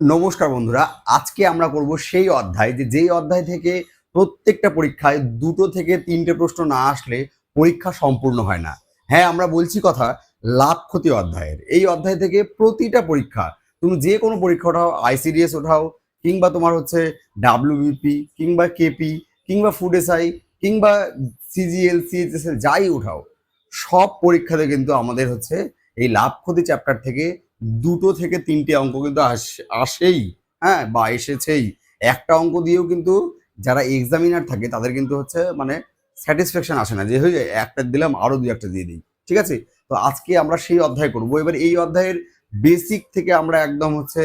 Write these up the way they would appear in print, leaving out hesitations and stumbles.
নমস্কার বন্ধুরা, আজকে আমরা করব সেই অধ্যায় যেই অধ্যায় থেকে প্রত্যেকটা পরীক্ষায় 2 থেকে 3টে প্রশ্ন না আসলে পরীক্ষা সম্পূর্ণ হয় না। হ্যাঁ, আমরা বলছি কথা লাভ ক্ষতি অধ্যায়ের। এই অধ্যায় থেকে প্রতিটা পরীক্ষা, তুমি যে কোনো পরীক্ষা ওঠাও, আইসিডিএস ওঠাও, কিংবা তোমার হচ্ছে ডাব্লিউবিপি, কিংবা কেপি, কিংবা ফুড এসআই, কিংবা সিজিএল, সিএইচএসএল, যাই উঠাও, সব পরীক্ষাতে কিন্তু আমাদের হচ্ছে এই লাভ ক্ষতি চ্যাপ্টার থেকে 2 থেকে 3টে অঙ্ক কিন্তু আসেই, হ্যাঁ, বা এসেছেই। একটা অঙ্ক দিয়েও কিন্তু যারা এক্সামিনার থাকে তাদের কিন্তু হচ্ছে মানে স্যাটিসফ্যাকশন আসে না, যে হয়ে একটা দিলাম আরো 2-একটা দিয়ে দিই। ঠিক আছে, তো আজকে আমরা সেই অধ্যায় করব। এবার এই অধ্যায়ের বেসিক থেকে আমরা একদম হচ্ছে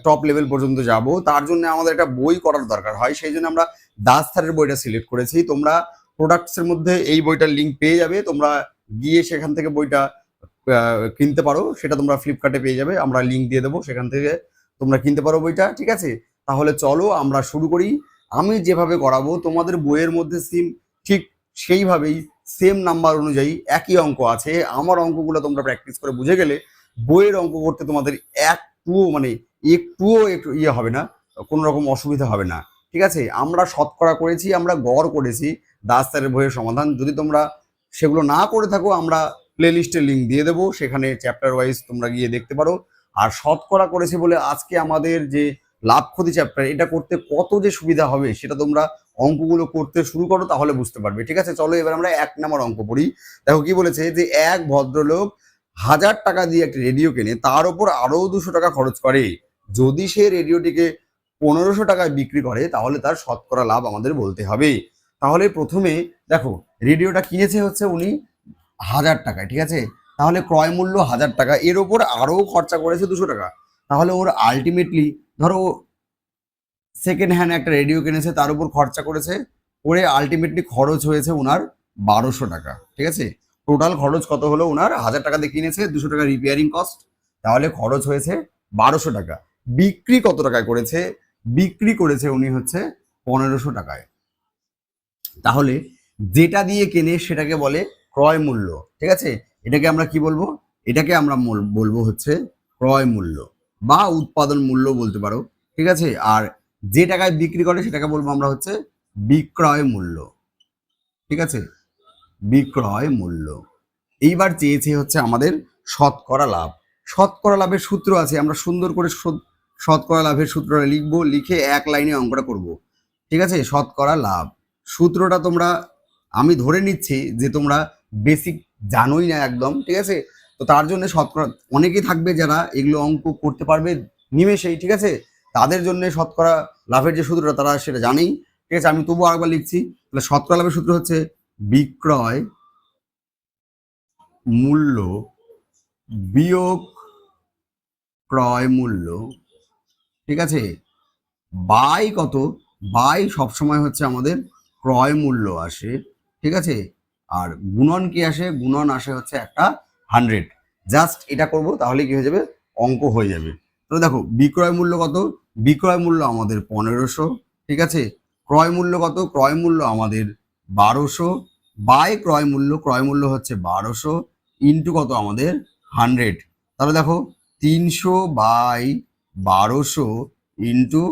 টপ লেভেল পর্যন্ত যাব। তার জন্য আমাদের একটা বই করার দরকার হয়, সেই জন্য আমরা দাস স্যারের বইটা সিলেক্ট করেছি। তোমরা প্রোডাক্টসের মধ্যে এই বইটার লিঙ্ক পেয়ে যাবে, তোমরা গিয়ে সেখান থেকে বইটা কিনতে পারো। সেটা তোমরা ফ্লিপকার্টে পেয়ে যাবে, আমরা লিঙ্ক দিয়ে দেবো, সেখান থেকে তোমরা কিনতে পারো বইটা। ঠিক আছে, তাহলে চলো আমরা শুরু করি। আমি যেভাবে করাবো তোমাদের বইয়ের মধ্যে ঠিক সেইভাবেই সেম নাম্বার অনুযায়ী একই অঙ্ক আছে। আমার অঙ্কগুলো তোমরা প্র্যাকটিস করে বুঝে গেলে বইয়ের অঙ্ক করতে তোমাদের একটুও একটু হবে না, কোনো রকম অসুবিধা হবে না। ঠিক আছে, আমরা শতকরা করেছি, আমরা গড় করেছি দাস স্যারের বইয়ের সমাধান। যদি তোমরা সেগুলো না করে থাকো, আমরা প্লে লিস্টের লিঙ্ক দিয়ে দেবো, সেখানে চ্যাপ্টার ওয়াইজ তোমরা গিয়ে দেখতে পারো। আর শতকরা করেছি বলে আজকে আমাদের যে লাভ ক্ষতি চ্যাপ্টার, এটা করতে কত যে সুবিধা হবে সেটা তোমরা অঙ্কগুলো করতে শুরু করো, তাহলে বুঝতে পারবে। ঠিক আছে, চলো এবার আমরা 1 নম্বর অঙ্ক পড়ি। দেখো কি বলেছে, যে এক ভদ্রলোক 1000 টাকা দিয়ে একটা রেডিও কেনে, তার উপর আরো 200 টাকা খরচ করে। যদি সে রেডিওটিকে 1500 টাকায় বিক্রি করে, তাহলে তার শতকরা লাভ আমাদের বলতে হবে। তাহলে প্রথমে দেখো, রেডিওটা কিনেছে হচ্ছে উনি 1000 টাকায়। ঠিক আছে, তাহলে ক্রয় মূল্য 1000 টাকা, এর ওপর আরো খরচা করেছে 200 টাকা। তাহলে ওর আলটিমেটলি, ধরো সেকেন্ড হ্যান্ড একটা রেডিও কিনেছে, তার উপর খরচা করেছে, ওরে আলটিমেটলি খরচ হয়েছে ওনার 1200 টাকা। ঠিক আছে, টোটাল খরচ কত হলো? ওনার 1000 টাকা দিয়ে কিনেছে, 200 টাকা রিপেয়ারিং কস্ট, তাহলে খরচ হয়েছে 1200 টাকা। বিক্রি কত টাকায় করেছে? বিক্রি করেছে উনি হচ্ছে 1500 টাকায়। তাহলে যেটা দিয়ে কেনে সেটাকে বলে ক্রয় মূল্য। ঠিক আছে, এটাকে আমরা কি বলবো? এটাকে আমরা বলবো হচ্ছে ক্রয় মূল্য বা উৎপাদন মূল্য বলতে পারো। ঠিক আছে, আর যে টাকায় বিক্রি করে সেটাকে বলবো আমরা হচ্ছে বিক্রয় মূল্য। ঠিক আছে, বিক্রয় মূল্য। এইবার চেয়েছে হচ্ছে আমাদের শতকরা লাভ। শতকরা লাভের সূত্র আছে, আমরা সুন্দর করে শতকরা লাভের সূত্রটা লিখবো, লিখে এক লাইনে অঙ্কটা করব। ঠিক আছে, শতকরা লাভ সূত্রটা তোমরা, আমি ধরে নিচ্ছি যে তোমরা বেসিক জানোই না একদম। ঠিক আছে, তো তার জন্য শতকরা, অনেকেই থাকবে যারা এগুলো অঙ্ক করতে পারবে নিমেষেই। ঠিক আছে, তাদের জন্য শতকরা লাভের যে সূত্রটা তারা সেটা জানেই। ঠিক আছে, আমি তবুও আরেকবার লিখছি। তাহলে শতকরা লাভের সূত্র হচ্ছে বিক্রয় মূল্য বিয়োগ ক্রয় মূল্য। ঠিক আছে, বাই কত? বাই সবসময় হচ্ছে আমাদের ক্রয় মূল্য আসে। ঠিক আছে, আর গুণন কি আসে? গুণন আসে হচ্ছে একটা 100। জাস্ট এটা করব, তাহলে কি হয়ে যাবে? অঙ্ক হয়ে যাবে। তো দেখো, বিক্রয় মূল্য কত? বিক্রয় মূল্য আমাদের 1500। ঠিক আছে, ক্রয় মূল্য কত? ক্রয় মূল্য আমাদের 1200 বাই ক্রয় মূল্য, ক্রয় মূল্য হচ্ছে 1200 ইন্টু কত আমাদের 100। তাহলে দেখো, 300 বাই 1200 ইন্টু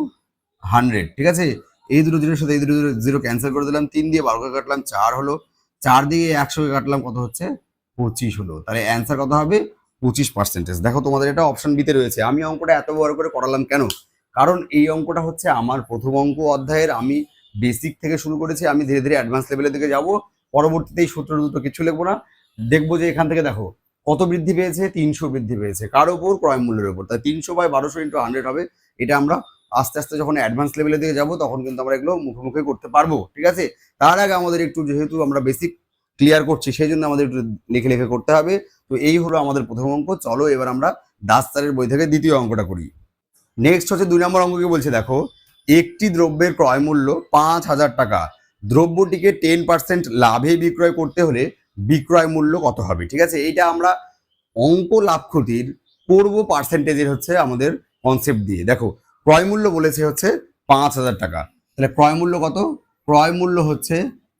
100। ঠিক আছে, এই দুটো জিরোর সাথে এই দুটো জিরো ক্যান্সেল করে দিলাম, 3 দিয়ে 12কে কাটলাম 4 হলো, 4 দিয়ে 100কে কাটলাম কত হচ্ছে? 25 হলো। তাহলে অ্যান্সার কত হবে? 25%। দেখো, তোমাদের এটা অপশন বিতে রয়েছে। আমি অঙ্কটা এত বড় করে করালাম কেন? কারণ এই অঙ্কটা হচ্ছে আমার প্রথম অঙ্ক অধ্যায়ের। আমি বেসিক থেকে শুরু করেছি, আমি ধীরে ধীরে অ্যাডভান্স লেভেলের দিকে যাব। পরবর্তীতে এই সূত্র দুটো কিছু লিখবো না, দেখবো যে এখান থেকে দেখো কত বৃদ্ধি পেয়েছে? 300 বৃদ্ধি পেয়েছে। কার ওপর? ক্রয় মূল্যের উপর। তাই 300 বাই 1200 ইন্টু 100 হবে। এটা আমরা আস্তে আস্তে যখন অ্যাডভান্স লেভেলের দিকে যাবো তখন কিন্তু আমরা এগুলো মুখে মুখে করতে পারবো। ঠিক আছে, তার আগে আমাদের একটু, যেহেতু আমরা বেসিক ক্লিয়ার করছি, সেই জন্য আমাদের একটু লিখে লিখে করতে হবে। তো এই হলো আমাদের প্রথম অঙ্ক। চলো এবার আমরা দাস স্যারের বই থেকে দ্বিতীয় অঙ্কটা করি। নেক্সট হচ্ছে 2 নম্বর অঙ্ক। কি বলছে দেখো, একটি দ্রব্যের ক্রয় মূল্য 5000 টাকা, দ্রব্যটিকে 10% লাভে বিক্রয় করতে হলে বিক্রয় মূল্য কত হবে? ঠিক আছে, এইটা আমরা অঙ্ক লাভ ক্ষতির করবো পার্সেন্টেজের হচ্ছে আমাদের কনসেপ্ট দিয়ে। দেখো, ক্রয় মূল্য বলেছে হচ্ছে 5000 টাকা, তাহলে ক্রয় মূল্য কত? ক্রয় মূল্য হচ্ছে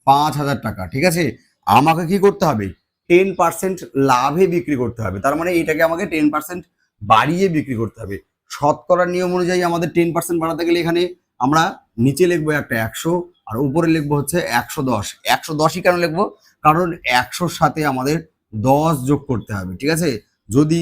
5000 টাকা। ঠিক আছে, আমাকে কি করতে হবে? 10% লাভে বিক্রি করতে হবে। তার মানে এইটাকে আমাকে 10% বাড়িয়ে বিক্রি করতে হবে। শতকরার নিয়ম অনুযায়ী আমাদের 10% বাড়াতে গেলে এখানে আমরা নিচে লিখবো একটা 100 আর উপরে লিখবো হচ্ছে 110। 110ই কেন লিখবো? কারণ 100-র সাথে আমাদের 10 যোগ করতে হবে, ঠিক আছে? যদি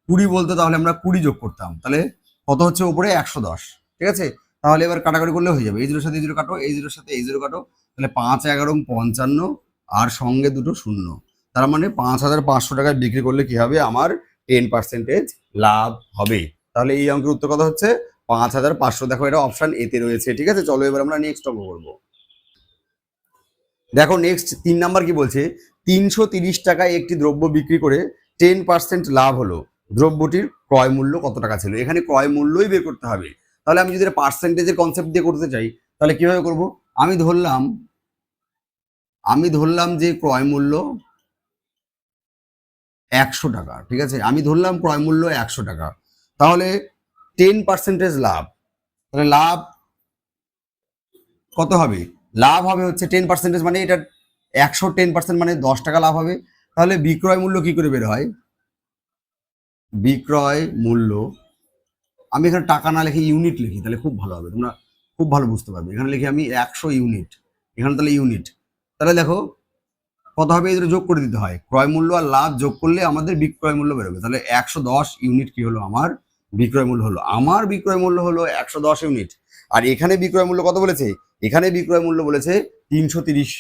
20 বলতো তাহলে আমরা 20 যোগ করতাম, তাহলে কত হচ্ছে উপরে 110, ঠিক আছে? তাহলে এবার কাটাকাটি করলে হয়ে যাবে, এই 0-র সাথে এই 0 কাটো, এই 0-র সাথে এই 0 কাটো, তাহলে 5 11 55 আর সঙ্গে দুটো শূন্য, তার মানে 5,500 টাকায় বিক্রি করলে কি হবে? আমার 10% লাভ হবে। তাহলে এই অঙ্কের উত্তর কত হচ্ছে? 5,500। দেখো এটা অপশন এতে রয়েছে, ঠিক আছে? চলো এবার আমরা নেক্সট অঙ্ক করবো। দেখো নেক্সট 3 নাম্বার কি বলছে? 330 টাকায় একটি দ্রব্য বিক্রি করে 10% লাভ হলো, দ্রব্যটির ক্রয় মূল্য কত টাকা ছিল? এখানে ক্রয় মূল্যই বের করতে হবে। তাহলে আমি যদি পার্সেন্টেজের কনসেপ্ট দিয়ে করতে চাই তাহলে কিভাবে করব? আমি ধরলাম যে ক্রয় মূল্য 100 টাকা, ঠিক আছে? আমি ধরলাম ক্রয় মূল্য 100 টাকা, তাহলে 10% লাভ, তাহলে লাভ কত হবে? লাভ হবে হচ্ছে 10%, মানে এটা 100 10% মানে 10 টাকা লাভ হবে। তাহলে বিক্রয় মূল্য কি করে বের হয়? বিক্রয় মূল্য, আমি এখানে টাকা না লিখে ইউনিট লিখি তাহলে খুব ভালো হবে, তোমরা খুব ভালো বুঝতে পারবে। এখানে লিখি আমি 100 ইউনিট, এখানে তাহলে ইউনিট, তাহলে দেখো কত হবে? এই দুটো যোগ করে দিতে হয়, ক্রয় মূল্য আর লাভ যোগ করলে আমাদের বিক্রয় মূল্য বেরোবে। তাহলে 110 ইউনিট কি হলো? আমার বিক্রয় মূল্য হলো। আমার বিক্রয় মূল্য হলো 110 ইউনিট। আর এখানে বিক্রয় মূল্য কত বলেছে? এখানে বিক্রয় মূল্য বলেছে 330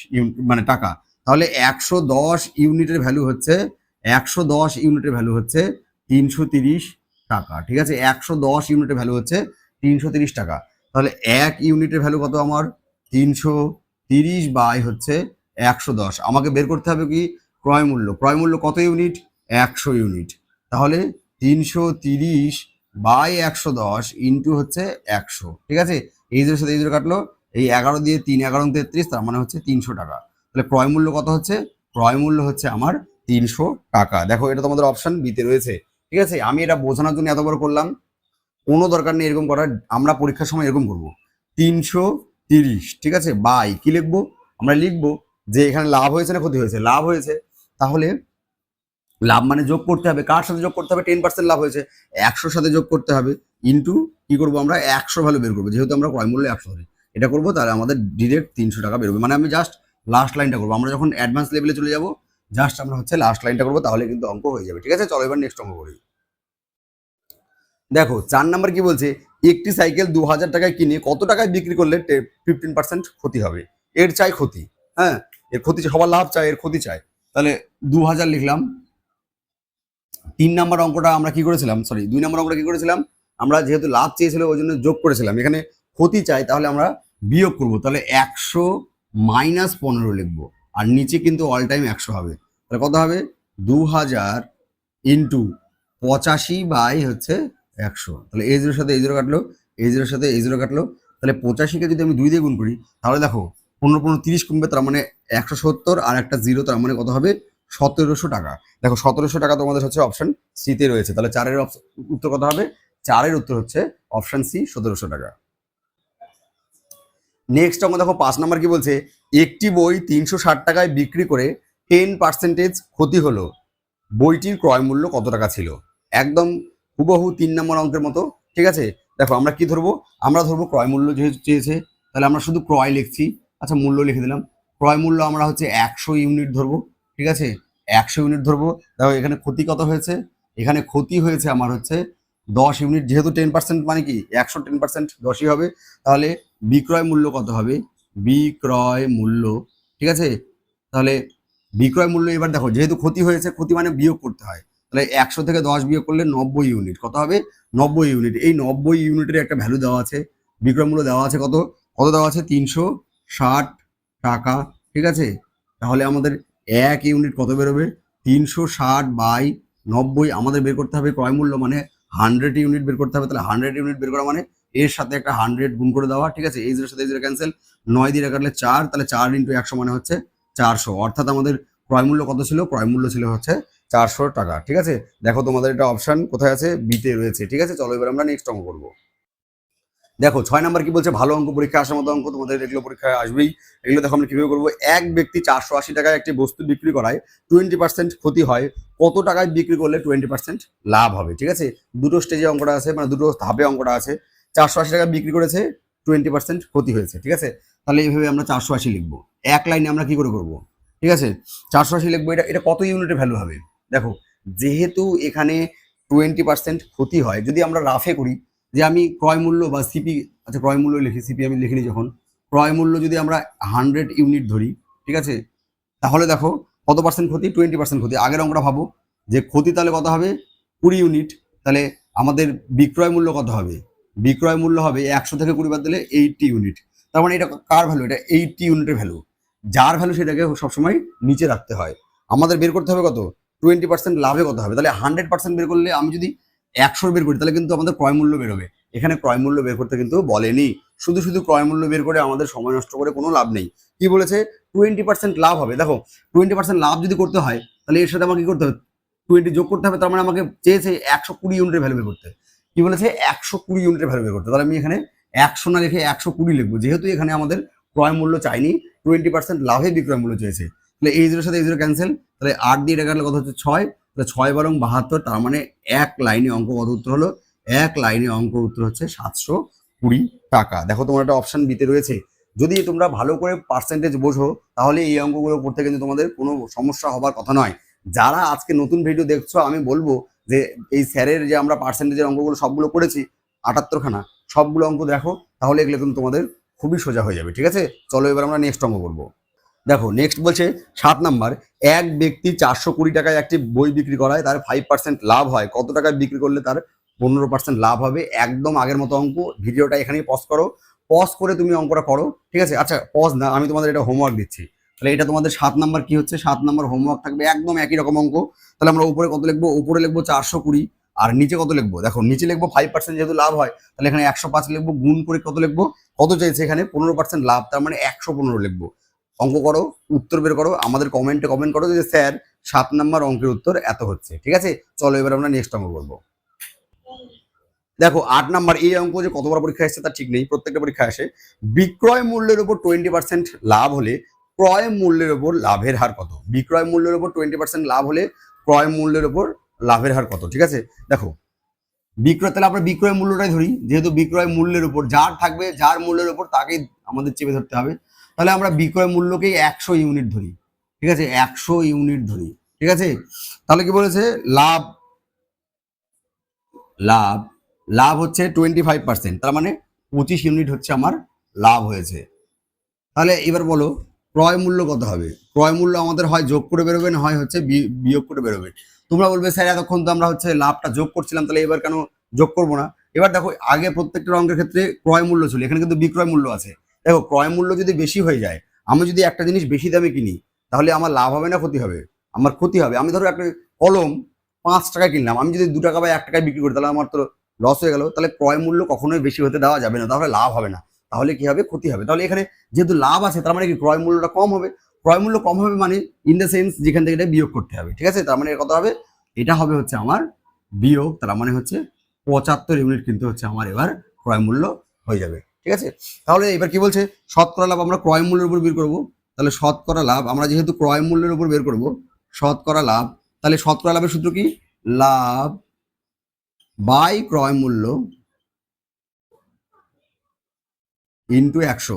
মানে টাকা। তাহলে 110 ইউনিটের ভ্যালু হচ্ছে 110 ইউনিটের ভ্যালু হচ্ছে 330 টাকা, ঠিক আছে? 110 ইউনিটের ভ্যালু হচ্ছে 330 টাকা। তাহলে 1 ইউনিটের ভ্যালু কত আমার? 330 বাই হচ্ছে 110। আমাকে বের করতে হবে কি? ক্রয় মূল্য। ক্রয় মূল্য কত ইউনিট? 100 ইউনিট। তাহলে 330 বাই 110 ইন্টু হচ্ছে 100, ঠিক আছে? এই 0-এর সাথে এই 0 কাটলো, এই 11 দিয়ে 3 11 33, তার মানে হচ্ছে 300 টাকা। তাহলে ক্রয় মূল্য কত হচ্ছে? ক্রয় মূল্য হচ্ছে আমার 300 টাকা। দেখো এটা তোমাদের অপশন বিতে রয়েছে, ঠিক আছে? আমি এটা বোঝানোর জন্য এত বড় করলাম, কোনো দরকার নেই এরকম করার। আমরা পরীক্ষার সময় এরকম করব, 330, ঠিক আছে, বাই কি লিখবো? আমরা লিখবো যে এখানে লাভ হয়েছে না ক্ষতি হয়েছে? লাভ হয়েছে, তাহলে লাভ মানে যোগ করতে হবে, কার সাথে যোগ করতে হবে? 10% লাভ হয়েছে, 100-র সাথে যোগ করতে হবে, ইন্টু কি করবো? আমরা 100 ভ্যালু বের করবো, যেহেতু আমরা ক্রয় মূল্য 100 ধরি, এটা করবো, তাহলে আমাদের ডিরেক্ট 300 টাকা বেরোবে। মানে আমি জাস্ট লাস্ট লাইনটা করবো, আমরা যখন অ্যাডভান্স লেভেলে চলে যাবো জাস্ট আমরা হচ্ছে লাস্ট লাইনটা করবো, তাহলে কিন্তু অঙ্ক হয়ে যাবে, ঠিক আছে? চলো এবার নেক্সট অঙ্ক করি। দেখো 4 নাম্বার কি বলছে? একটি সাইকেল 2000 টাকায় কিনে কত টাকায় বিক্রি করলে 15% ক্ষতি হবে? এর চাই ক্ষতি, হ্যাঁ, এর ক্ষতি, সবার লাভ চাই, এর ক্ষতি চাই। তাহলে 2000 লিখলাম। 3 নাম্বার অঙ্কটা আমরা কি করেছিলাম? সরি, 2 নাম্বার অঙ্কটা কি করেছিলাম? আমরা যেহেতু লাভ চেয়েছিল ওই জন্য যোগ করেছিলাম, এখানে ক্ষতি চাই তাহলে আমরা বিয়োগ করব। তাহলে 100 মাইনাস 15 লিখবো, আর নিচে কিন্তু অল টাইম 100 হবে। তাহলে কত হবে? 2000 ইন্টু 85 বাই হচ্ছে 100। তাহলে এই 0-এর সাথে এই 0 কাটলো, এই 0-এর সাথে এই 0 কাটলো, তাহলে 85-কে যদি আমি 2 দিয়ে গুণ করি তাহলে দেখো 15 15 30 কমবে, তার মানে 170 আর একটা 0, তার মানে কত হবে? 1700 টাকা। দেখো 1700 টাকা তোমাদের হচ্ছে অপশন সিতে রয়েছে, তাহলে 4-এর উত্তর কত হবে? 4-এর উত্তর হচ্ছে অপশন সি, 1700 টাকা। নেক্সট অঙ্ক দেখো 5 নাম্বার কি বলছে? একটি বই 360 টাকায় বিক্রি করে 10% ক্ষতি হলো, বইটির ক্রয় মূল্য কত টাকা ছিল? একদম হুবহু 3 নম্বর অঙ্কের মতো, ঠিক আছে? দেখো আমরা কি ধরবো? আমরা ধরবো ক্রয় মূল্য, যেহেতু চেয়েছে তাহলে আমরা শুধু ক্রয় লিখছি, আচ্ছা মূল্য লিখে দিলাম। ক্রয় মূল্য আমরা হচ্ছে 100 ইউনিট ধরবো, ঠিক আছে? 100 ইউনিট ধরবো। দেখো এখানে ক্ষতি কত হয়েছে? এখানে ক্ষতি হয়েছে আমার হচ্ছে 10 ইউনিট, যেহেতু 10% মানে কি 100 10% 10ই হবে। তাহলে বিক্রয় মূল্য কত হবে? বিক্রয় মূল্য, ঠিক আছে? তাহলে বিক্রয় মূল্য, এবার দেখো যেহেতু ক্ষতি হয়েছে, ক্ষতি মানে বিয়োগ করতে হয়, তাহলে 100 থেকে 10 বিয়োগ করলে 90 ইউনিট। কত হবে? 90 ইউনিট। এই 90 ইউনিটের একটা ভ্যালু দেওয়া আছে, বিক্রয় মূল্য দেওয়া আছে, কত কত দেওয়া আছে? 360 টাকা, ঠিক আছে? তাহলে আমাদের 1 ইউনিট কত বেরোবে? 360 বাই 90, আমাদের বের করতে হবে ক্রয় মূল্য, মানে 100 ইউনিট বের করতে হবে। তাহলে 100 ইউনিট বের করা মানে এর সাথে একটা 100 গুণ করে দেওয়া, ঠিক আছে? এই 0-এর সাথে এই 0 ক্যান্সেল, 9 দিয়ে কাটলে 4, তাহলে 4 ইন্টু 100 মানে হচ্ছে 400। অর্থাৎ আমাদের ক্রয় মূল্য কত ছিল? ক্রয় মূল্য ছিল হচ্ছে 400 টাকা, ঠিক আছে? দেখো তোমাদের এটা অপশন কোথায় আছে? বিতে রয়েছে, ঠিক আছে? চলো এবার আমরা নেক্সট অঙ্ক করবো। দেখো 6 নম্বর কি বলছে, ভালো অঙ্ক, পরীক্ষা আসার মতো অঙ্ক, তোমাদের এগুলো পরীক্ষায় আসবেই। এগুলো দেখো আমরা কিভাবে করবো। এক ব্যক্তি 480 টাকায় একটি বস্তু বিক্রি করায় 20% ক্ষতি হয়, কত টাকায় বিক্রি করলে 20% লাভ হবে? ঠিক আছে, দুটো স্টেজে অঙ্কটা আছে, মানে দুটো ধাপে অঙ্কটা আছে। 480 টাকা বিক্রি করেছে, 20% ক্ষতি হয়েছে। ঠিক আছে, তাহলে এইভাবে আমরা 480 লিখবো। এক লাইনে আমরা কি করে করবো? ঠিক আছে, 480 লিখবো। এটা এটা কত ইউনিটের ভ্যালু হবে? দেখো, যেহেতু এখানে 20% ক্ষতি হয়, যদি আমরা রাফে করি যে আমি ক্রয় মূল্য বা সিপি, আচ্ছা ক্রয় মূল্য লিখি, সিপি আমি লিখিনি যখন, ক্রয় মূল্য যদি আমরা 100 ইউনিট ধরি, ঠিক আছে, তাহলে দেখো কত পার্সেন্ট ক্ষতি? 20% ক্ষতি। আগের অঙ্কটা ভাবো যে ক্ষতি তাহলে কত হবে? 20 ইউনিট। তাহলে আমাদের বিক্রয় মূল্য কত হবে? বিক্রয় মূল্য হবে 100 থেকে 20 বাদ দিলে 80 ইউনিট। তার মানে এটা কার ভ্যালু? এটা 80 ইউনিটের ভ্যালু। যার ভ্যালু সেটাকে সবসময় নিচে রাখতে হয়। আমাদের বের করতে হবে কত? 20% লাভে কত হবে? তাহলে 100% বের করলে, আমি যদি 100 বের করি তাহলে কিন্তু আমাদের ক্রয় মূল্য বেরোবে। এখানে ক্রয় মূল্য বের করতে কিন্তু বলেনি। শুধু শুধু ক্রয় মূল্য বের করে আমাদের সময় নষ্ট করে কোনো লাভ নেই। কি বলেছে? 20% লাভ হবে। দেখো, 20% লাভ যদি করতে হয় তাহলে এর সাথে আমাকে কি করতে হবে? 20 যোগ করতে হবে। তার মানে আমাকে চেয়েছে 120 ইউনিটের ভ্যালু বের করতে। কি বলেছে? 120 ইউনিটের ভ্যালু বের করতে। তাহলে আমি এখানে 100 না লিখে 120 লিখবো, যেহেতু এখানে আমাদের ক্রয় মূল্য চাইনি, 20% লাভে বিক্রয় মূল্য চেয়েছে। তাহলে এই জিরোর সাথে এই জিরো ক্যান্সেল। তাহলে 8 দিয়ে এটা কাটলে কত হচ্ছে? 6। তাহলে 6 বারং 72। তার মানে এক লাইনে অঙ্ক কত উত্তর হলো? এক লাইনে অঙ্ক উত্তর হচ্ছে 720 টাকা। দেখো, তোমার একটা অপশন বিতে রয়েছে। যদি তোমরা ভালো করে পার্সেন্টেজ বোঝো তাহলে এই অঙ্কগুলো করতে কিন্তু তোমাদের কোনো সমস্যা হবার কথা নয়। যারা আজকে নতুন ভিডিও দেখছো, আমি বলবো যে এই স্যারের যে আমরা পার্সেন্টেজের অঙ্কগুলো সবগুলো করেছি, 78খানা, সবগুলো অঙ্ক দেখো, তাহলে এগুলো কিন্তু তোমাদের খুবই সোজা হয়ে যাবে। ঠিক আছে, চলো এবার আমরা নেক্সট অঙ্ক করবো। দেখো, নেক্সট বলছে 7 নম্বর, এক ব্যক্তি 420 টাকায় একটি বই বিক্রি করায়, তার 5% লাভ হয়, কত টাকায় বিক্রি করলে তার 15% লাভ হবে? একদম আগের মতো অঙ্ক। ভিডিওটা এখানেই পজ করো, পজ করে তুমি অঙ্কটা করো। ঠিক আছে, আচ্ছা পজ না, আমি তোমাদের এটা হোমওয়ার্ক দিচ্ছি। তাহলে এটা তোমাদের 7 নম্বর কি হচ্ছে? 7 নম্বর হোমওয়ার্ক থাকবে, একদম একই রকম অঙ্ক। তাহলে আমরা উপরে কত লিখবো? উপরে লিখবো 420, আর নিচে কত লিখবো? দেখো, নিচে লিখবো 5% যেহেতু লাভ হয়, তাহলে এখানে 105 লিখবো, গুণ করে কত লিখবো? কত চাইছে এখানে? 15% লাভ, তার মানে 115 লিখবো। অঙ্ক করো, উত্তর বের করো, আমাদের কমেন্টে কমেন্ট করো যে স্যার 7 নম্বর অঙ্কের উত্তর এত হচ্ছে। ঠিক আছে, চলো এবার আমরা নেক্সট অঙ্ক করবো। দেখো, 8 নম্বর, এই অঙ্ক যে কতবার পরীক্ষা আসছে তার ঠিক নেই, প্রত্যেকটা পরীক্ষা আসে। বিক্রয় মূল্যের উপর 20% লাভ হলে ক্রয় মূল্যের উপর লাভের হার কত? বিক্রয় মূল্যের উপর 20% লাভ হলে ক্রয় মূল্যের উপর লাভের হার কত? ঠিক আছে, দেখো বিক্রয়, তাহলে আমরা বিক্রয় মূল্যটাই ধরি, যেহেতু বিক্রয় মূল্যের উপর যার থাকবে, যার মূল্যের উপর তাকেই আমাদের চেপে ধরতে হবে। তাহলে আমরা বিক্রয় মূল্যকেই 100 ইউনিট ধরি। ঠিক আছে, 100 ইউনিট ধরি। ঠিক আছে, তাহলে কি বলেছে? লাভ, লাভ, লাভ হচ্ছে 25%, তার মানে 25 ইউনিট হচ্ছে আমার লাভ হয়েছে। তাহলে এবার বলো ক্রয় মূল্য কত হবে? ক্রয় মূল্য আমাদের হয় যোগ করে বেরোবে, না হয় হচ্ছে বিয়োগ করে বেরোবে। তোমরা বলবে স্যার এতক্ষণ তো আমরা হচ্ছে লাভটা যোগ করছিলাম, তাহলে এবার কেন যোগ করবো না? এবার দেখো, আগে প্রত্যেকটা অঙ্কের ক্ষেত্রে ক্রয় মূল্য ছিল, এখানে কিন্তু বিক্রয় মূল্য আছে। দেখো, ক্রয় মূল্য যদি বেশি হয়ে যায়, আমি যদি একটা জিনিস বেশি দামে কিনি, তাহলে আমার লাভ হবে না ক্ষতি হবে? আমার ক্ষতি হবে। আমি ধরো একটা কলম 5 টাকায় কিনলাম, আমি যদি 2 টাকা বা 1 টাকায় বিক্রি করি, তাহলে আমার তো লস হয়ে গেল। তাহলে ক্রয় মূল্য কখনোই বেশি হতে দেওয়া যাবে না, তাহলে লাভ হবে না। তাহলে কি হবে? ক্ষতি হবে। তাহলে এখানে যেহেতু লাভ আছে, তার মানে কি ক্রয় মূল্যটা কম হবে। ক্রয় মূল্য কম হবে মানে ইন দ্য সেন্স যেখান থেকে এটা বিয়োগ করতে হবে। ঠিক আছে, তার মানে কত হবে? এটা হবে হচ্ছে আমার বিয়োগ, তার মানে হচ্ছে 75 ইউনিট কিন্তু হচ্ছে আমার এবার ক্রয় মূল্য হয়ে যাবে। ঠিক আছে, তাহলে এবার কি বলছে? শতকরা লাভ আমরা ক্রয় মূল্যের উপর বের করবো। তাহলে শতকরা লাভ আমরা যেহেতু ক্রয় মূল্যের উপর বের করবো, শতকরা লাভ, তাহলে শতকরা লাভের সূত্র কি? লাভ বাই ক্রয় মূল্য ইন্টু 100।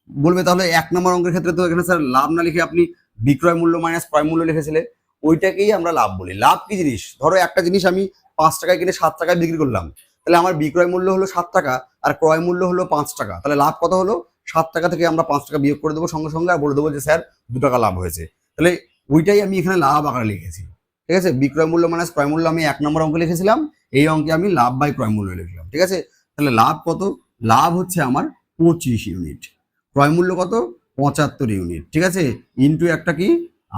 বলবে তাহলে 1 নম্বর অঙ্কের ক্ষেত্রে তো এখানে স্যার লাভ না লিখে আপনি বিক্রয় মূল্য মাইনাস ক্রয় মূল্য লিখেছিলে, ওইটাকেই আমরা লাভ বলি। লাভ কি জিনিস? ধরো একটা জিনিস আমি 5 টাকায় কিনে 7 টাকায় বিক্রি করলাম, তাহলে আমার বিক্রয় মূল্য হলো 7 টাকা আর ক্রয় মূল্য হলো 5 টাকা। তাহলে লাভ কত হলো? 7 টাকা থেকে আমরা 5 টাকা বিয়োগ করে দেবো সঙ্গে সঙ্গে, আর বলে দেবো যে স্যার 2 টাকা লাভ হয়েছে। তাহলে ওইটাই আমি এখানে লাভ আকারে লিখেছি। ঠিক আছে, বিক্রয় মূল্য মাইনাস ক্রয় মূল্য আমি 1 নম্বর অঙ্কে লিখেছিলাম, এই অঙ্কে আমি লাভ বাই ক্রয় মূল্য লিখলাম। ঠিক আছে, তাহলে লাভ কত? লাভ হচ্ছে আমার 25 ইউনিট। ক্রয় মূল্য কত? 75 ইউনিট। ঠিক আছে, ইন্টু একটা কি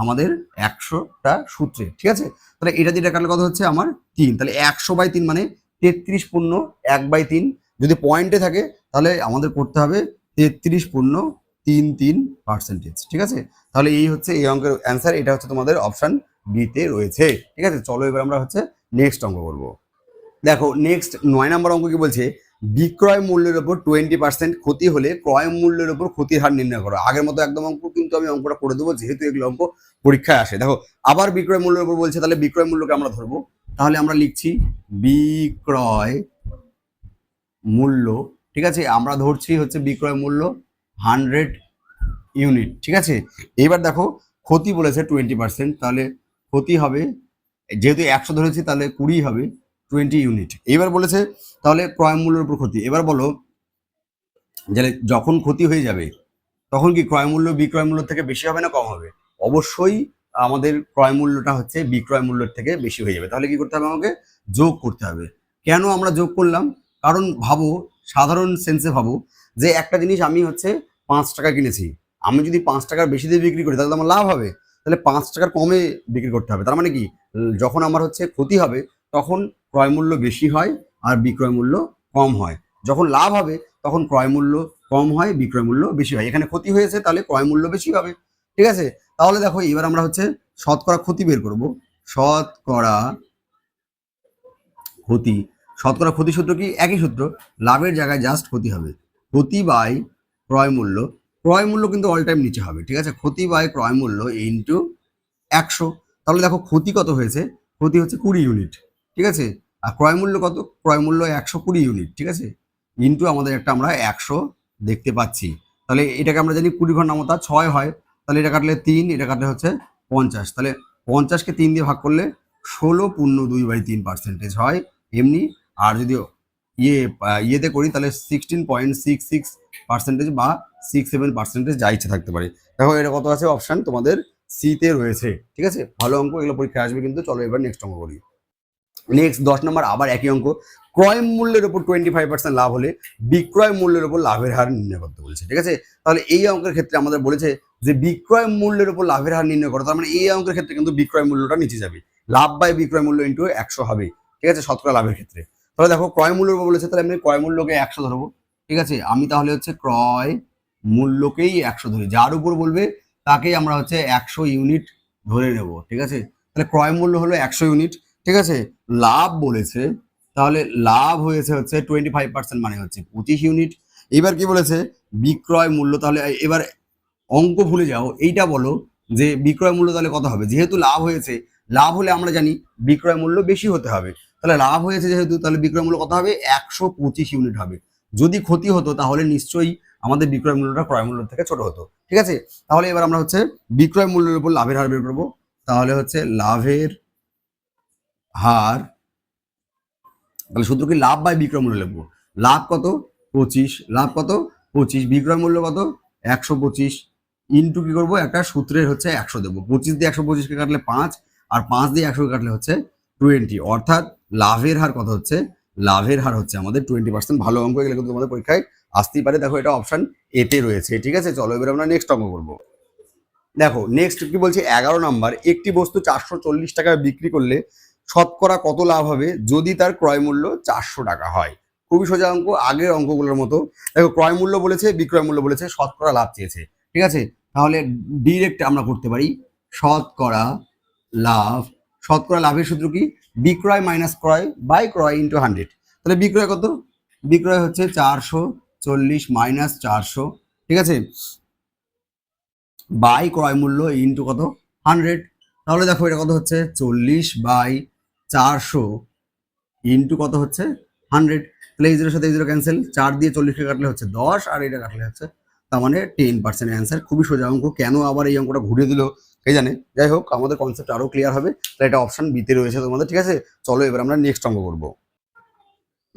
আমাদের 100টা সূত্রে। ঠিক আছে, তাহলে এটা দিয়ে কাটলে কত হচ্ছে আমার 3। তাহলে 100/3 মানে 33 পূর্ণ 1/3। যদি পয়েন্টে থাকে তাহলে আমাদের করতে হবে 33.33%। ঠিক আছে, তাহলে এই হচ্ছে এই অঙ্কের অ্যান্সার। এটা হচ্ছে তোমাদের অপশন বিতে রয়েছে। ঠিক আছে, চলো এবার আমরা হচ্ছে নেক্সট অঙ্ক করবো। দেখো, নেক্সট 9 নম্বর অঙ্ক কি বলছে? বিক্রয় মূল্যের উপর 20% ক্ষতি হলে ক্রয় মূল্যের উপর ক্ষতির হার নির্ণয় করো। আগের মতো একদম অঙ্ক, কিন্তু আমি অঙ্কটা করে দেবো যেহেতু এগুলো অঙ্ক পরীক্ষায় আসে। দেখো আবার বিক্রয় মূল্যের উপর বলছে, তাহলে বিক্রয় মূল্যকে আমরা ধরবো। তাহলে আমরা লিখছি বিক্রয় মূল্য, ঠিক আছে, আমরা ধরছি হচ্ছে বিক্রয় মূল্য 100 ইউনিট, ঠিক আছে। এবার দেখো ক্ষতি বলেছে 20%, তাহলে ক্ষতি হবে, যেহেতু 100 ধরেছি তাহলে 20 হবে, 20 ইউনিট। এবার বলেছে তাহলে ক্রয় মূল্যের উপর ক্ষতি। এবার বলো যে যখন ক্ষতি হয়ে যাবে তখন কি ক্রয় মূল্য বিক্রয় মূল্য থেকে বেশি হবে না কম হবে? অবশ্যই আমাদের ক্রয় মূল্যটা হচ্ছে বিক্রয় মূল্যের থেকে বেশি হয়ে যাবে। তাহলে কি করতে হবে? আমাকে যোগ করতে হবে। কেন আমরা যোগ করলাম? কারণ ভাবো, সাধারণ সেন্সে ভাবো যে একটা জিনিস আমি হচ্ছে 5 টাকা কিনেছি, আমি যদি 5 টাকার বেশি দিয়ে বিক্রি করি তাহলে তো আমার লাভ হবে। তাহলে 5 টাকার কমে বিক্রি করতে হবে। তার মানে কি, যখন আমার হচ্ছে ক্ষতি হবে তখন ক্রয় মূল্য বেশি হয় আর বিক্রয় মূল্য কম হয়। যখন লাভ হবে তখন ক্রয় মূল্য কম হয়, বিক্রয় মূল্য বেশি হয়। এখানে ক্ষতি হয়েছে তাহলে ক্রয় মূল্য বেশি হবে, ঠিক আছে। তাহলে দেখো এবার আমরা হচ্ছে শতকরা ক্ষতি বের করব। শতকরা ক্ষতি, শতকরা ক্ষতি সূত্র কি? একই সূত্র, লাভের জায়গায় জাস্ট ক্ষতি হবে। ক্ষতি বাই ক্রয় মূল্য, ক্রয় মূল্য কিন্তু অল টাইম নিচে হবে, ঠিক আছে। ক্ষতি বাই ক্রয় মূল্য ইন্টু 100। তাহলে দেখো ক্ষতি কত হয়েছে? ক্ষতি হচ্ছে 20 ইউনিট, ঠিক আছে। আর ক্রয় মূল্য কত? ক্রয় মূল্য 120 ইউনিট, ঠিক আছে। ইন্টু আমাদের একটা আমরা 100 দেখতে পাচ্ছি। তাহলে এটাকে আমরা জানি 20 ঘর নামতা 6 হয়, তাহলে এটা কাটলে 3, এটা কাটলে হচ্ছে 50। তাহলে 50কে 3 দিয়ে ভাগ করলে 16.2/3% হয় এমনি। আর যদি ইয়েতে করি তাহলে 16.66% বা 67% যা ইচ্ছা থাকতে পারে। দেখো এটা কত আছে? অপশন তোমাদের সিতে রয়েছে, ঠিক আছে। ভালো অঙ্ক, এগুলো পরীক্ষায় আসবে কিন্তু। চলো এবার নেক্সট অঙ্ক করি। নেক্সট 10 নম্বর, আবার একই অঙ্ক। ক্রয় মূল্যের উপর 25% লাভ হলে বিক্রয় মূল্যের উপর লাভের হার নির্ণয় করতে বলছে, ঠিক আছে। তাহলে এই অঙ্কের ক্ষেত্রে আমাদের বলেছে যে বিক্রয় মূল্যের উপর লাভের হার নির্ণয় করো। তার মানে এই অঙ্কের ক্ষেত্রে কিন্তু বিক্রয় মূল্যটা নিচে যাবে, লাভ বাই বিক্রয় মূল্য ইন্টু 100 হবে, ঠিক আছে, শতকরা লাভের ক্ষেত্রে। তাহলে দেখো ক্রয় মূল্যের উপর বলেছে, তাহলে আমি ক্রয় মূল্যকে 100 ধরবো, ঠিক আছে। আমি তাহলে হচ্ছে ক্রয় মূল্যকেই 100 ধরি, যার উপর বলবে তাকেই আমরা হচ্ছে 100 ইউনিট ধরে নেব, ঠিক আছে। তাহলে ক্রয় মূল্য হলো 100 ইউনিট, ঠিক আছে। লাভ বলেছে, তাহলে লাভ হয়েছে হচ্ছে 25%, মানে হচ্ছে 25 ইউনিট। এবার কি বলেছে? বিক্রয় মূল্য, তাহলে এবার অঙ্ক ভুলে যাও, এইটা বলো যে বিক্রয় মূল্য তাহলে কত হবে? যেহেতু লাভ হয়েছে, লাভ হলে আমরা জানি বিক্রয় মূল্য বেশি হতে হবে। তাহলে লাভ হয়েছে যেহেতু, তাহলে বিক্রয় মূল্য কত হবে? 125 ইউনিট হবে। যদি ক্ষতি হতো তাহলে নিশ্চয়ই আমাদের বিক্রয় মূল্যটা ক্রয় মূল্য থেকে ছোট হতো, ঠিক আছে। তাহলে এবার আমরা হচ্ছে বিক্রয় মূল্যের উপর লাভের হার বের করবো। তাহলে হচ্ছে লাভের হার, তাহলে সূত্র কি? লাভ বাই বিক্রয় মূল্য লিখবো। লাভ কত? 25, লাভ কত? 25, বিক্রয় মূল্য কত? 125, ইন্টু কি করবো? একটা সূত্রের হচ্ছে 100 দেবো। 25 দিয়ে 125কে কাটলে 5, আর 5 দিয়ে 100কে কাটলে হচ্ছে 20, অর্থাৎ লাভের হার কত হচ্ছে? লাভের হার হচ্ছে আমাদের 20%। ভালো অঙ্ক, এগুলো কিন্তু তোমাদের পরীক্ষায় আসতেই পারে। দেখো এটা অপশন এতে রয়েছে, ঠিক আছে। চলো এবার আমরা নেক্সট অঙ্ক করবো। দেখো নেক্সট কি বলছে? 11 নাম্বার, একটি বস্তু 440 টাকায় বিক্রি করলে শতকরা কত লাভ হবে যদি তার ক্রয় মূল্য 400 টাকা হয়? খুবই সোজা অঙ্ক, আগের অঙ্কগুলোর মতো। দেখো ক্রয় মূল্য বলেছে, বিক্রয় মূল্য বলেছে, শতকরা লাভ চেয়েছে, ঠিক আছে। তাহলে ডিরেক্ট আমরা করতে পারি শতকরা লাভ। শতকরা লাভের সূত্র কি? বিক্রয় মাইনাস ক্রয় বাই ক্রয় ইন্টু 100। তাহলে বিক্রয় কত? বিক্রয় হচ্ছে 440 মাইনাস 400, ঠিক আছে, বাই ক্রয় মূল্য ইন্টু কত? 100। তাহলে দেখো এটা কত হচ্ছে? 40/400 ইন্টু কত হচ্ছে? 100। তাহলে এই জিরোর সাথে এই জিরো ক্যান্সেল, 4 দিয়ে 40কে কাটলে হচ্ছে 10, আর এটা কাটলে হচ্ছে তার মানে 10% অ্যান্সার। খুবই সোজা অঙ্ক, কেন আবার এই অঙ্কটা ঘুরিয়ে দিল কে জানে। যাই হোক, আমাদের কনসেপ্ট আরো ক্লিয়ার হবে। তাহলে এটা অপশন বিতে রয়েছে তোমাদের, ঠিক আছে। চলো এবার আমরা নেক্সট অঙ্ক করবো।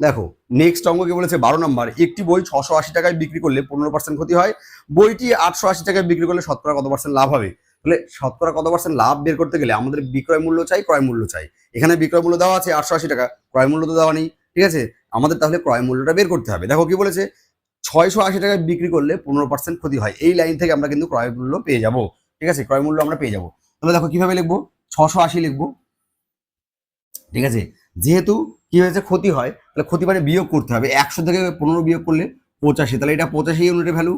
দেখো নেক্সট অঙ্ক কি বলেছে? 12 নম্বর, একটি বই 680 টাকায় বিক্রি করলে 15% ক্ষতি হয়, বইটি 880 টাকায় বিক্রি করলে শতকরা কত পার্সেন্ট লাভ হবে? তাহলে শতকরা কত পার্সেন্ট লাভ বের করতে গেলে আমাদের বিক্রয় মূল্য চাই, ক্রয় মূল্য চাই। এখানে বিক্রয় মূল্য দেওয়া আছে 880 টাকা, ক্রয় মূল্য তো দেওয়া নেই, ঠিক আছে। আমাদের তাহলে ক্রয় মূল্যটা বের করতে হবে। দেখো কি বলেছে? 680 টাকায় বিক্রি করলে 15% ক্ষতি হয়, এই লাইন থেকে আমরা কিন্তু ক্রয় মূল্য পেয়ে যাবো, ঠিক আছে, ক্রয় মূল্য আমরা পেয়ে যাবো। তাহলে দেখো কিভাবে লিখবো? 680 লিখবো, ঠিক আছে। যেহেতু কি হয়েছে? ক্ষতি হয়, তাহলে ক্ষতি মানে বিয়োগ করতে হবে। 100 থেকে 15 বিয়োগ করলে 85, তাহলে এটা 85 ইউনিটের ভ্যালু।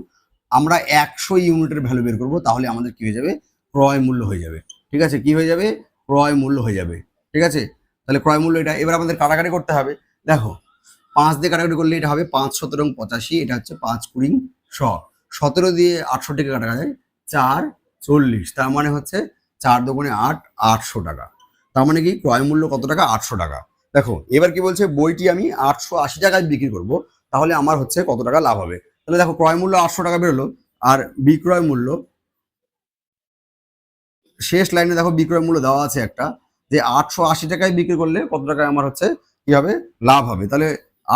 আমরা 100 ইউনিটের ভ্যালু বের করবো, তাহলে আমাদের কি হয়ে যাবে? ক্রয় মূল্য হয়ে যাবে, ঠিক আছে। কি হয়ে যাবে? ক্রয় মূল্য হয়ে যাবে, ঠিক আছে। তাহলে ক্রয় মূল্য এটা। এবার আমাদের কাটাকাটি করতে হবে। দেখো 5 দিয়ে কাটাকাটি করলে এটা হবে 5 17 85, এটা হচ্ছে 5 20 100, 17 দিয়ে 68 কে কাটা যায় 4 40, তার মানে হচ্ছে 4 দুগুণে 8, 800 টাকা। তার মানে কি ক্রয় মূল্য কত টাকা? 800 টাকা। দেখো এবার কি বলছে, বইটি আমি 880 টাকায় বিক্রি করব, তাহলে আমার হচ্ছে কত টাকা লাভ হবে? তাহলে দেখো ক্রয় মূল্য 800 টাকা বেরোলো, আর বিক্রয় মূল্য শেষ লাইনে দেখো বিক্রয় মূল্য দেওয়া আছে একটা, যে 880 টাকায় বিক্রি করলে কত টাকায় আমার হচ্ছে কি হবে? লাভ হবে। তাহলে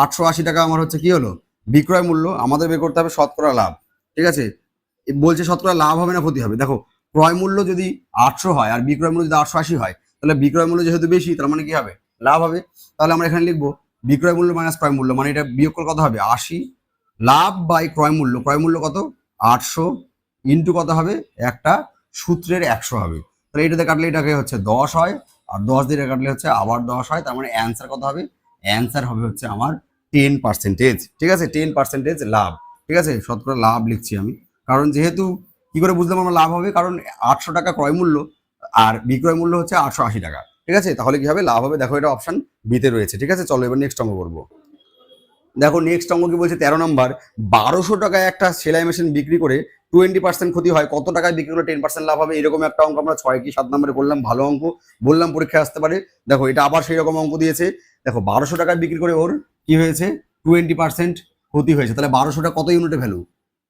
880 টাকা আমার হচ্ছে কি হলো? বিক্রয় মূল্য। আমাদের বের করতে হবে শতকরা লাভ। ঠিক আছে, বলছে শতকরা লাভ হবে না ক্ষতি হবে? দেখো ক্রয় মূল্য যদি 800 হয় আর বিক্রয় মূল্য যদি 880 হয়, তাহলে বিক্রয় মূল্য যেহেতু বেশি, তার মানে কি হবে? লাভ হবে। তাহলে আমরা এখানে লিখবো বিক্রয় মূল্য মাইনাস ক্রয় মূল্য, মানে এটা বিয়োগ করে কত হবে? 80, লাভ বাই ক্রয় মূল্য। ক্রয় মূল্য কত? 800 ইন্টু কত হবে? একটা সূত্রের 100 হবে। তাহলে এটাতে কাটলে এটাকে হচ্ছে 10 হয়, আর 10 দিয়ে কাটলে হচ্ছে আবার 10 হয়। তার মানে অ্যান্সার কত হবে? অ্যান্সার হবে হচ্ছে আমার 10%। ঠিক আছে, 10% লাভ। ঠিক আছে, শতকরা লাভ লিখছি আমি, কারণ যেহেতু কি করে বুঝলাম আমরা লাভ হবে? কারণ 800 টাকা ক্রয় মূল্য আর বিক্রয় মূল্য হচ্ছে 880 টাকা। ঠিক আছে, তাহলে কি হবে? লাভ হবে। দেখো এটা অপশন বিতে রয়েছে। ঠিক আছে, চলো এবার নেক্সট অঙ্ক করবো। দেখো নেক্সট অঙ্ক কি বলছে, 13 নম্বর, 1200 টাকায় একটা সেলাই মেশিন বিক্রি করে 20% ক্ষতি হয়, কত টাকায় বিক্রি করে 10% লাভ হবে? এরকম একটা অঙ্ক আমরা 6 কি 7 নম্বরে করলাম, ভালো অঙ্ক, বললাম পরীক্ষায় আসতে পারে। দেখো এটা আবার সেই রকম অঙ্ক দিয়েছে। দেখো 1200 টাকায় বিক্রি করে ওর কি হয়েছে? 20% ক্ষতি হয়েছে। তাহলে 1200টা কত ইউনিটে ভ্যালু?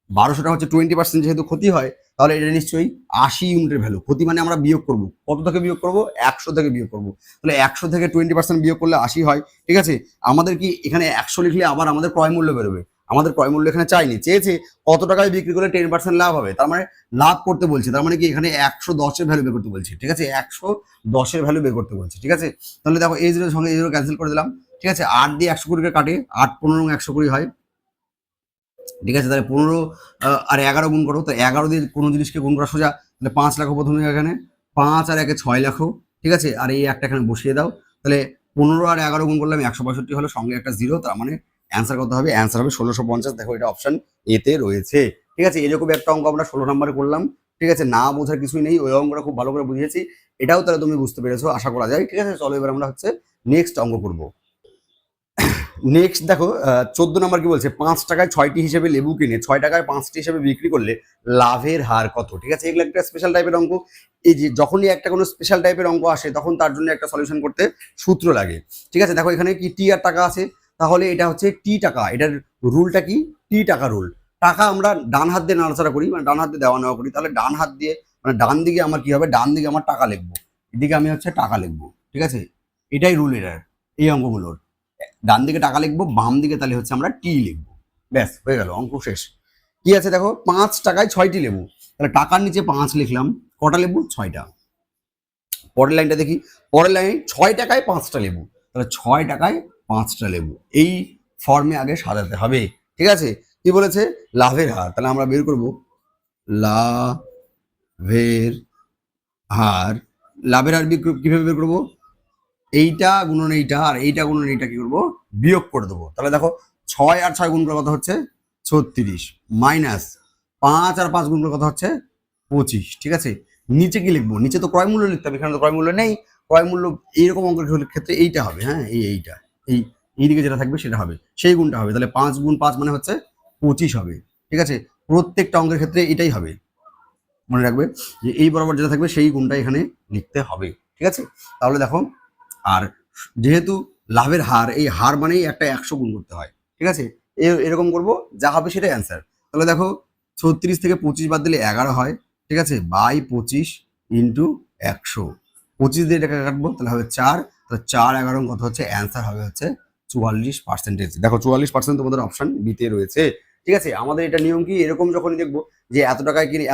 1200টা হচ্ছে 20%, যেহেতু ক্ষতি হয় তাহলে এটা নিশ্চয়ই 80 ইউনিটের ভ্যালু। ক্ষতি মানে আমরা বিয়োগ করব, কত থেকে বিয়োগ করব? 100 থেকে বিয়োগ করব। তাহলে 100 থেকে 20% বিয়োগ করলে 80 হয়। ঠিক আছে, আমাদের কি এখানে 100 লিখলে আবার আমাদের ক্রয় মূল্য বেরোবে? আমাদের ক্রয় মূল্য এখানে চাইনি, চেয়েছে কত টাকায় বিক্রি করলে 10% লাভ হবে। তার মানে লাভ করতে বলছে, তার মানে কি এখানে 110 এর ভ্যালু বের করতে বলছে। ঠিক আছে, 110 এর ভ্যালু বের করতে বলছে। ঠিক আছে, তাহলে দেখো এই জিরোর সঙ্গে এই জিরো ক্যান্সেল করে দিলাম। ঠিক আছে, 8 দিয়ে 120 কে কাটে, 8 15 120 হয়। ঠিক আছে, তাহলে 15 আর 11 গুণ করো, তো 11 দিয়ে কোনো জিনিসকে গুণ করা সোজা। তাহলে 5 লাখো প্রথমে এখানে, 5 আর 1 6 লাখো। ঠিক আছে, আর এই একটা এখানে বসিয়ে দাও। তাহলে 15 আর 11 গুণ করলাম 165 হলো, সঙ্গে একটা জিরো, তার মানে অ্যান্সার কত হবে? অ্যান্সার হবে 1650। দেখো এটা অপশন এতে রয়েছে। ঠিক আছে, এরকম একটা অঙ্ক আমরা 16 নম্বরে করলাম। ঠিক আছে, না বোঝার কিছুই নেই, ওই অঙ্কটা খুব ভালো করে বুঝিয়েছি। এটাও তাহলে তুমি বুঝতে পেরেছো আশা করা যায়। ঠিক আছে, চলো এবার আমরা হচ্ছে নেক্সট অঙ্ক করবো। নেক্সট দেখো 14 নম্বর কি বলছে, 5 টাকায় 6টি হিসেবে লেবু কিনে 6 টাকায় 5টি হিসেবে বিক্রি করলে লাভের হার কত? ঠিক আছে, এগুলো একটা স্পেশাল টাইপের অঙ্ক। এই যে যখনই একটা কোনো স্পেশাল টাইপের অঙ্ক আসে, তখন তার জন্য একটা সলিউশন করতে সূত্র লাগে। ঠিক আছে, দেখো এখানে কি টি আর টাকা আছে, তাহলে এটা হচ্ছে টি টাকা। এটার রুলটা কি? টি টাকা রুল। টাকা আমরা ডান হাত দিয়ে নাড়াচাড়া করি, মানে ডান হাত দিয়ে দেওয়া নেওয়া করি। তাহলে ডান হাত দিয়ে মানে ডান দিকে আমার কি হবে? ডান দিকে আমার টাকা লিখবো, এদিকে আমি হচ্ছে টাকা লিখবো। ঠিক আছে, এটাই রুল এটার, এই অঙ্কগুলোর। ডান দিকে টাকা লিখবো, বাম দিকে তাহলে হচ্ছে আমরা টি লিখবো। ব্যাস হয়ে গেল, অঙ্ক শেষ। কি আছে দেখো, 5 টাকায় 6টি লেবু, তাহলে টাকার নিচে 5 লিখলাম, কটা লেবু? 6টা। পরের লাইনটা দেখি, পরের লাইন 6 টাকায় 5টা লেবু, তাহলে 6 টাকায় 5টা লেবু, এই ফর্মে আগে সাজাতে হবে। ঠিক আছে, কি বলেছে? লাভের হার। তাহলে আমরা বের করব লাভের হার। লাভের হার কিভাবে বের করবো? এইটা গুণন এইটা আর এইটা গুণন এইটা কি করবো? বিয়োগ করে দেবো। তাহলে দেখো 6 আর 6 গুণ করে কত হচ্ছে? 36, মাইনাস 5 আর 5 গুণ করে কত হচ্ছে? 25। ঠিক আছে, নিচে কি লিখবো? নিচে তো ক্রয় মূল্য লিখতে হবে, এখানে তো ক্রয় মূল্য নেই। ক্রয় মূল্য এইরকম অঙ্কের ক্ষেত্রে এইটা হবে, হ্যাঁ এইটা এইদিকে যেটা থাকবে সেটা হবে, সেই গুণটা হবে। তাহলে 5 গুণ 5 মানে হচ্ছে 25 হবে। ঠিক আছে, প্রত্যেকটা অঙ্কের ক্ষেত্রে এটাই হবে, মনে রাখবে যে এই বরাবর যেটা থাকবে সেই গুণটা এখানে লিখতে হবে। ঠিক আছে, তাহলে দেখো, আর যেহেতু লাভের হার, এই হার মানেই একটা 100 গুণ করতে হয়। ঠিক আছে, এরকম করব, যা হবে সেটাই অ্যান্সার। তাহলে দেখো 36 থেকে 25 বাদ দিলে 11 হয়। ঠিক আছে, বাই 25 ইন্টু 100, 25 দিয়ে এটাকে কাটবো, তাহলে হবে 4। তাহলে 4 11 কত হচ্ছে? অ্যান্সার হবে হচ্ছে 44%। দেখো 44% তোমাদের অপশন বিতে রয়েছে। ঠিক আছে, আমাদের এটা নিয়ম কি, এরকম যখনই দেখবো যে এত টাকায় কিনে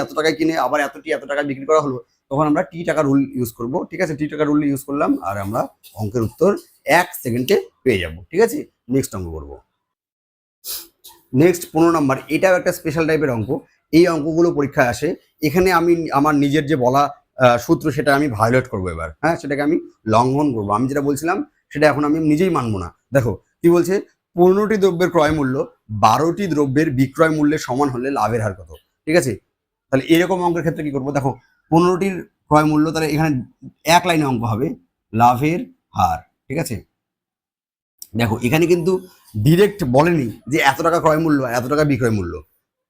এত টাকায় কিনে আবার এত টাকায় বিক্রি করা হলো, তখন আমরা টি টাকা রুল ইউজ করব। ঠিক আছে, টি টাকা রুল ইউজ করলাম, আর আমরা অঙ্কের উত্তর 1 সেকেন্ডে পেয়ে যাব। ঠিক আছে, নেক্সট অঙ্ক করব। নেক্সট 15 নম্বর, এটাও একটা স্পেশাল টাইপের অঙ্ক। এই অঙ্কগুলো পরীক্ষায় আসে। এখানে আমি আমার নিজের যে বলা সূত্র, সেটা আমি ভায়োলেট করবো এবার। হ্যাঁ, সেটাকে আমি লঙ্ঘন করবো। আমি যেটা বলছিলাম সেটা এখন আমি নিজেই মানবো না। দেখো কি বলছে, 15টি দ্রব্যের ক্রয় মূল্য 12টি দ্রব্যের বিক্রয় মূল্যের সমান হলে লাভের হার কত? ঠিক আছে, তাহলে এরকম অঙ্কের ক্ষেত্রে কি করবো? দেখো 15টির ক্রয় মূল্য, তাহলে এখানে এক লাইনে অঙ্ক হবে লাভের হার। ঠিক আছে, দেখো এখানে কিন্তু ডিরেক্ট বলেনি যে এত টাকা ক্রয় মূল্য এত টাকা বিক্রয় মূল্য,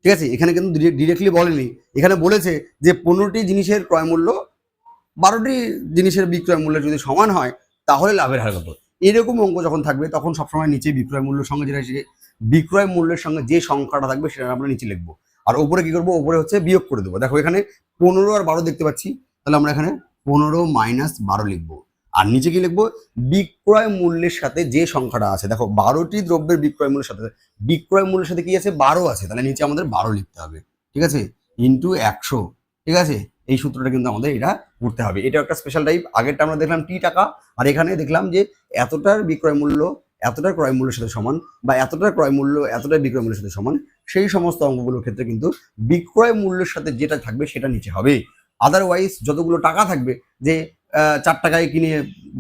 ঠিক আছে, এখানে কিন্তু ডিরেক্টলি বলেনি, এখানে বলেছে যে 15টি জিনিসের ক্রয় মূল্য 12টি জিনিসের বিক্রয় মূল্য যদি সমান হয় তাহলে লাভের হার কত। এরকম অঙ্ক যখন থাকবে তখন সবসময় নিচে বিক্রয় মূল্যের সঙ্গে যেটা বিক্রয় মূল্যের সঙ্গে যে সংখ্যাটা থাকবে সেটা আমরা নিচে লিখবো, আর ওপরে কি করবো, ওপরে হচ্ছে বিয়োগ করে দেবো। দেখো এখানে 15 আর 12 দেখতে পাচ্ছি, তাহলে আমরা এখানে 15 মাইনাস 12 লিখবো। আর নিচে কি লিখবো, বিক্রয় মূল্যের সাথে যে সংখ্যাটা আছে, দেখো 12টি দ্রব্যের বিক্রয় মূল্যের সাথে কি আছে, 12 আছে, তাহলে নিচে আমাদের 12 লিখতে হবে, ঠিক আছে, ইন্টু 100, ঠিক আছে। এই সূত্রটা কিন্তু আমাদের এটা করতে হবে। এটা একটা স্পেশাল টাইপ। আগেরটা আমরা দেখলাম টি টাকা, আর এখানে দেখলাম যে এতটার বিক্রয় মূল্য এতটার ক্রয় মূল্যের সাথে সমান, বা এতটার ক্রয় মূল্য এতটার বিক্রয় মূল্যের সাথে সমান, সেই সমস্ত অঙ্কগুলোর ক্ষেত্রে কিন্তু বিক্রয় মূল্যের সাথে যেটা থাকবে সেটা নিচে হবে। আদারওয়াইজ যতগুলো টাকা থাকবে, যে 4 টাকায় কিনে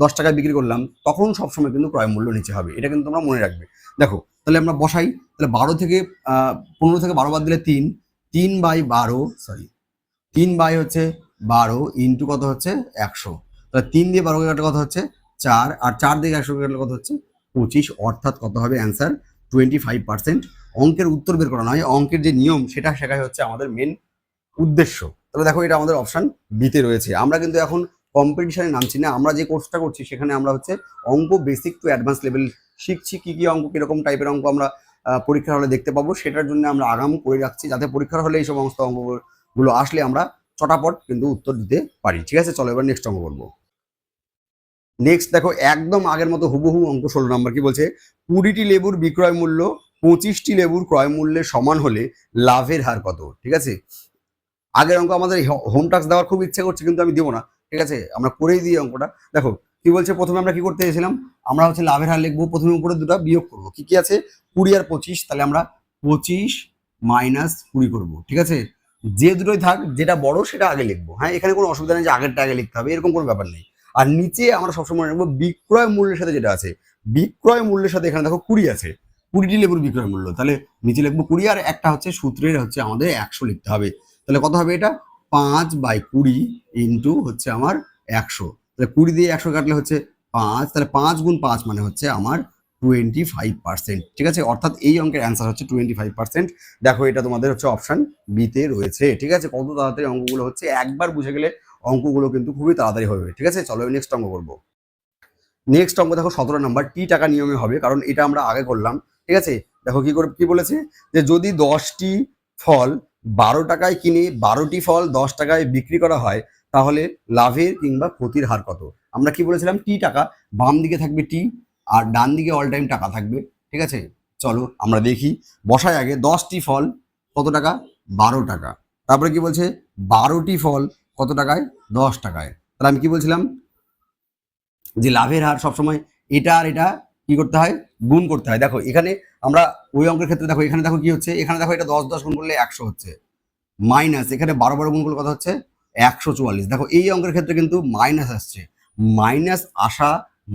10 টাকায় বিক্রি করলাম, তখন সবসময় কিন্তু ক্রয় মূল্য নিচে হবে, এটা কিন্তু তোমরা মনে রাখবে। দেখো তাহলে আমরা বসাই, তাহলে 12 থেকে 15 থেকে 12 বাদ দিলে 3 সরি 3 হচ্ছে 12 ইন্টু কত হচ্ছে 100, তাহলে 3 দিয়ে 12 কাটলে কত হচ্ছে 4, আর 4 দিয়ে 100 কাটলে কত হচ্ছে 25, অর্থাৎ কত হবে অ্যান্সার 25%। অঙ্কের উত্তর বের করা নয়, অঙ্কের যে নিয়ম সেটা শেখাই হচ্ছে আমাদের মেন উদ্দেশ্য। তাহলে দেখো এটা আমাদের অপশন বিতে রয়েছে। আমরা কিন্তু এখন কম্পিটিশনে নামছি না, আমরা যে কোর্সটা করছি সেখানে আমরা হচ্ছে অঙ্ক বেসিক টু অ্যাডভান্স লেভেল শিখছি। কি কি অঙ্ক, কিরকম টাইপের অঙ্ক আমরা পরীক্ষার হলে দেখতে পাবো, সেটার জন্য আমরা আগাম করে রাখছি, যাতে পরীক্ষার হলে এই সমস্ত অঙ্কগুলো আসলে আমরা চটাপট কিন্তু উত্তর দিতে পারি। ঠিক আছে, চলো এবার নেক্সট অঙ্ক করবো। নেক্সট দেখো একদম আগের মতো হুবহু অঙ্ক 16 নম্বর কি বলছে, 20টি লেবুর বিক্রয় মূল্য 25টি লেবুর ক্রয় মূল্যের সমান হলে লাভের হার কত। ঠিক আছে, আগের অঙ্ক আমাদের হোম টাস্ক দেওয়ার খুব ইচ্ছা করছে, কিন্তু আমি দেবো না, ঠিক আছে, আমরা করেই দিই অঙ্কটা। দেখো কি বলছে, প্রথমে আমরা কি করতে চেয়েছিলাম, আমরা হচ্ছে লাভের হার লিখবো, প্রথমে উপরে দুটো বিয়োগ করবো, কি কি আছে 20 আর 25, তাহলে আমরা 25 মাইনাস 20 করবো, ঠিক আছে, যে দুটোই থাক যেটা বড় সেটা আগে লিখবো। হ্যাঁ, এখানে কোনো অসুবিধা নেই যে আগেরটা আগে লিখতে হবে, এরকম কোনো ব্যাপার নেই। আর নিচে আমরা সবসময় রাখবো বিক্রয় মূল্যের সাথে যেটা আছে, বিক্রয় মূল্যের সাথে এখানে দেখো 20 আছে, 20টি লেবুর বিক্রয় মূল্য, তাহলে নিচে লিখবো 20, আর একটা হচ্ছে সূত্রের হচ্ছে আমাদের 100 লিখতে হবে। তাহলে কত হবে এটা, 5/20 ইন্টু হচ্ছে আমার 100, তাহলে 20 দিয়ে 100 কাটলে হচ্ছে 5, তাহলে 5 গুণ 5 মানে হচ্ছে আমার 25%। ঠিক আছে, অর্থাৎ এই অঙ্কের অ্যান্সার হচ্ছে 25%। দেখো এটা তোমাদের হচ্ছে অপশন বিতে রয়েছে। ঠিক আছে, কত তাড়াতাড়ি অঙ্কগুলো হচ্ছে, একবার বুঝে গেলে অঙ্কগুলো কিন্তু খুবই তাড়াতাড়ি হবে। ঠিক আছে, চলো নেক্সট অঙ্ক করবো। নেক্সট অঙ্ক দেখো 17 নম্বর, টি টাকা নিয়মে হবে, কারণ এটা আমরা আগে করলাম। ঠিক আছে, দেখো কি করে কি বলেছে, যে যদি 10টি ফল 12 টাকায় কিনে 12টি ফল 10 টাকায় বিক্রি করা হয়, তাহলে লাভের কিংবা ক্ষতির হার কত। আমরা কি বলেছিলাম, টি টাকা, বাম দিকে থাকবে টি আর ডান দিকে অল টাইম টাকা থাকবে। ঠিক আছে, চলো আমরা দেখি, বসাই আগে 10টি ফল কত টাকা, 12 টাকা, তারপরে কি বলছে 12টি ফল কত টাকায়, 10 টাকায়, তাহলে আমি কি বলছিলাম যে লাভের হার সবসময় এটা আর এটা কি করতে হয়, গুণ করতে হয়। দেখো এখানে আমরা ওই অঙ্কের ক্ষেত্রে দেখো, এখানে দেখো কি হচ্ছে, এখানে দেখো এটা 10 10 গুণ করলে 100 হচ্ছে, মাইনাস এখানে 12 12 গুণ করলে কথা হচ্ছে 144। দেখো এই অঙ্কের ক্ষেত্রে কিন্তু মাইনাস আসছে, মাইনাস আসা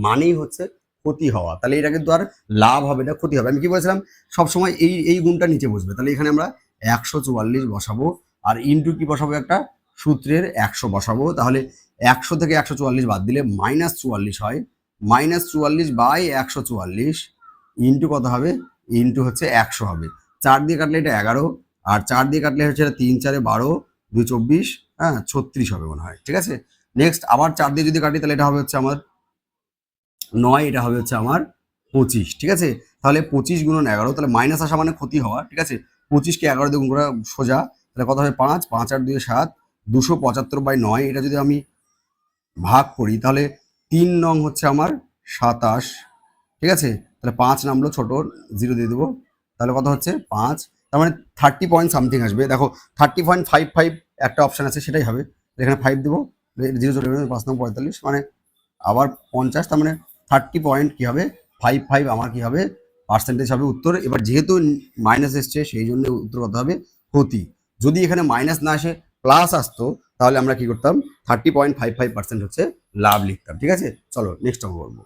মানেই হচ্ছে ক্ষতি হওয়া, তাহলে এটা কিন্তু আর লাভ হবে না, ক্ষতি হবে। আমি কি বলেছিলাম, সবসময় এই এই গুণটা নিচে বসবে, তাহলে এখানে আমরা 144 বসাবো, আর ইন্টু কি বসাবো, একটা সূত্রের 100 বসাবো, তাহলে 100 থেকে 144 বাদ দিলে -44 হয়, -44/144 ইন্টু কত হবে, ইন্টু হচ্ছে 100 হবে, 4 দিয়ে কাটলে এটা 11, আর 4 দিয়ে কাটলে হচ্ছে 3 4 12 2 24, হ্যাঁ 36 হবে মনে হয়। ঠিক আছে, নেক্সট আবার 4 দিয়ে যদি কাটি তাহলে এটা হবে হচ্ছে আমার 9, এটা হবে হচ্ছে আমার 25। ঠিক আছে, তাহলে 25 গুণন 11, তাহলে মাইনাস আসা মানে ক্ষতি হওয়া। ঠিক আছে, 25কে 11 দিয়ে গুণ করা সোজা, তাহলে কত হবে 5, 5 আর 2 7, 275/9, এটা যদি আমি ভাগ করি তাহলে 3 নং হচ্ছে আমার 27। ঠিক আছে, তাহলে 5 নামলো, ছোট 0 দিয়ে দেবো, তাহলে কত হচ্ছে 5, তার মানে 30 পয়েন্ট সামথিং আসবে। দেখো 30.55 একটা অপশান আছে, সেটাই হবে, এখানে 5 দেবো, 0 চলে যাবে, 5 নং 45, মানে আবার 50, তার মানে 30 পয়েন্ট কী হবে 55 আমার কী হবে পার্সেন্টেজ হবে উত্তর। এবার যেহেতু মাইনাস এসছে সেই জন্য উত্তর কত হবে ক্ষতি। যদি এখানে মাইনাস না আসে প্লাস আসতো, তাহলে আমরা কি করতাম 30.55% হচ্ছে লাভ লিখতাম। ঠিক আছে, চলো নেক্সট অঙ্ক করবো।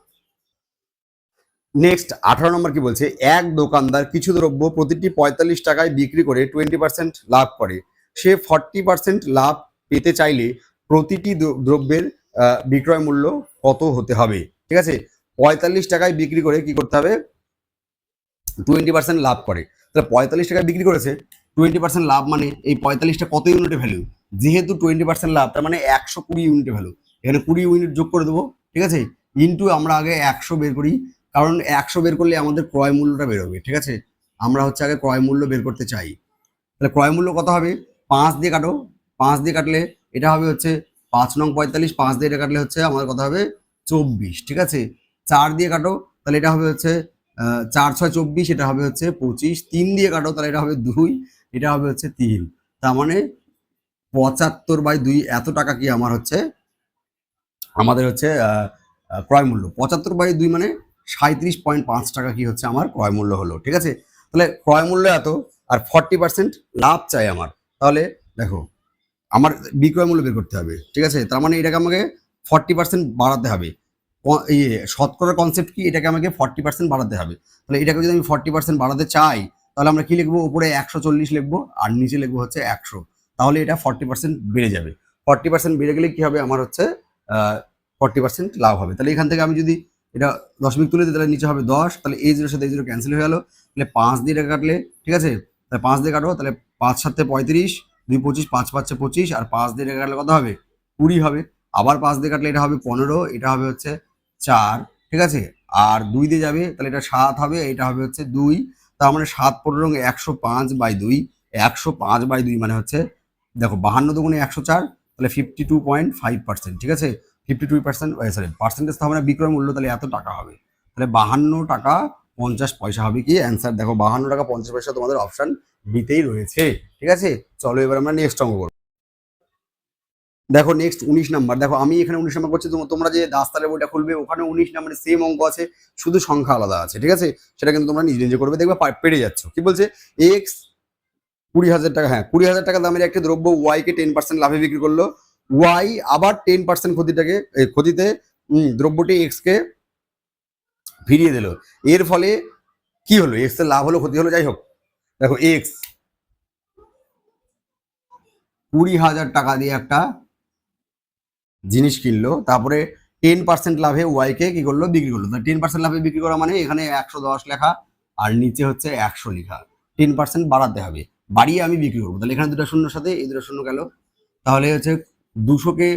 নেক্সট 18 নম্বর কি বলছে, এক দোকানদার কিছু দ্রব্য প্রতিটি 45 টাকায় বিক্রি করে 20% লাভ করে, সে 40% লাভ পেতে চাইলে প্রতিটি দ্রব্যের বিক্রয় মূল্য কত হতে হবে। ঠিক আছে, 45 টাকায় বিক্রি করে কি করতে হবে, 20% লাভ করে। তাহলে 45 টাকায় বিক্রি করেছে, 20% লাভ মানে এই 45টা কত ইউনিটে ভ্যালু, যেহেতু 20% লাভ তার মানে 120 ইউনিটে ভ্যালু, এখানে 20 ইউনিট যোগ করে দেবো, ঠিক আছে। ইন্টু আমরা আগে 100 বের করি, কারণ 100 বের করলে আমাদের ক্রয় মূল্যটা বেরোবে, ঠিক আছে। আমরা হচ্ছে আগে ক্রয় মূল্য বের করতে চাই। তাহলে ক্রয় মূল্য কত হবে, 5 দিয়ে কাটো, 5 দিয়ে কাটলে এটা হবে হচ্ছে 5 নং 45, 5 দিয়ে এটা কাটলে হচ্ছে আমাদের কত হবে 24, ঠিক আছে। 4 দিয়ে কাটো, তাহলে এটা হবে হচ্ছে 4 6 24, এটা হবে হচ্ছে 25। 3 দিয়ে কাটো, তাহলে এটা হবে 2, এটা হবে হচ্ছে 3। তার মানে 75/2 এত টাকা কি আমার হচ্ছে আমাদের হচ্ছে ক্রয় মূল্য। 75/2 মানে 37.5 টাকা কি হচ্ছে আমার ক্রয় মূল্য হলো, ঠিক আছে। তাহলে ক্রয় মূল্য এত, আর 40% লাভ চাই আমার। তাহলে দেখো আমার বিক্রয় মূল্য বের করতে হবে, ঠিক আছে। তার মানে এটাকে আমাকে 40% বাড়াতে হবে। শতকরার কনসেপ্ট কি, এটাকে আমাকে 40% বাড়াতে হবে। তাহলে এটাকে যদি আমি 40% বাড়াতে চাই, তাহলে আমরা কি লিখবো, উপরে 140 লিখবো আর নিচে লিখবো হচ্ছে 100। তাহলে এটা 40% বেড়ে যাবে। 40% বেড়ে গেলে কি হবে, আমার হচ্ছে 40% লাভ হবে। তাহলে এখান থেকে আমি যদি এটা দশমিক তুলে দিই, তাহলে নিচে হবে 10। তাহলে এই 0 সাথে এই 0 ক্যান্সেল হয়ে গেল। তাহলে 5 দিয়ে এটা কাটলে, ঠিক আছে, তাহলে 5 দিয়ে কাটো, তাহলে 5 7 35, 2 25, 5 5 25, আর 5 দিয়ে এটা কাটলে কত হবে, 20 হবে। আবার 5 দিয়ে কাটলে এটা হবে 15, এটা হবে হচ্ছে 4, ঠিক আছে। আর 2 দিয়ে যাবে, তাহলে এটা 7 হবে, এটা হবে হচ্ছে 2। তার মানে 7 15 105/2, 105/2 মানে হচ্ছে দেখো 52 দুগুণে 104, তাহলে 52.5%, ঠিক আছে। 52%, সরি পার্সেন্টেজ তো হবে না, বিক্রয় মূল্য, তাহলে এত টাকা হবে। তাহলে 52 টাকা 50 পয়সা হবে কি অ্যান্সার। দেখো 52 টাকা 50 পয়সা তোমাদের অপশন বিতেই রয়েছে, ঠিক আছে। চলো এবার আমরা নেক্সট অঙ্ক করবো। দেখো নেক্সট 19 নাম্বার। দেখো আমি এখানে 19 নাম্বার করছি, তোমরা যে দাস্তারের বইটা খুলবে ওখানে 19 নাম্বারের সেম অঙ্ক আছে, শুধু সংখ্যা আলাদা আছে, ঠিক আছে। সেটা কিন্তু তোমরা নিজে নিজে করবে, দেখবে পেরে যাচ্ছ। কি বলছে, এক্স 20,000 টাকা, হ্যাঁ 20,000 টাকা দামের একটি দ্রব্য ওয়াই কে 10% লাভে বিক্রি করলো। ওয়াই আবার 10% ক্ষতিতে দ্রব্যটি এক্স কে ফিরিয়ে দিল। এর ফলে কি হলো, এক্স এর লাভ হলো ক্ষতি হলো, যাই হোক। দেখো এক্স 20,000 টাকা দিয়ে একটা জিনিস কিনলো, তারপরে 10% লাভে ওয়াই কে কি করলো, বিক্রি করলো। 10% লাভে বিক্রি করা মানে এখানে 110 লেখা আর নিচে হচ্ছে 100 লেখা, 10% বাড়াতে হবে, বাড়িয়ে আমি বিক্রি করবো। তাহলে এখানে দুটো শূন্যর সাথে এই দুটো শূন্য গেল, তাহলে হচ্ছে 200কে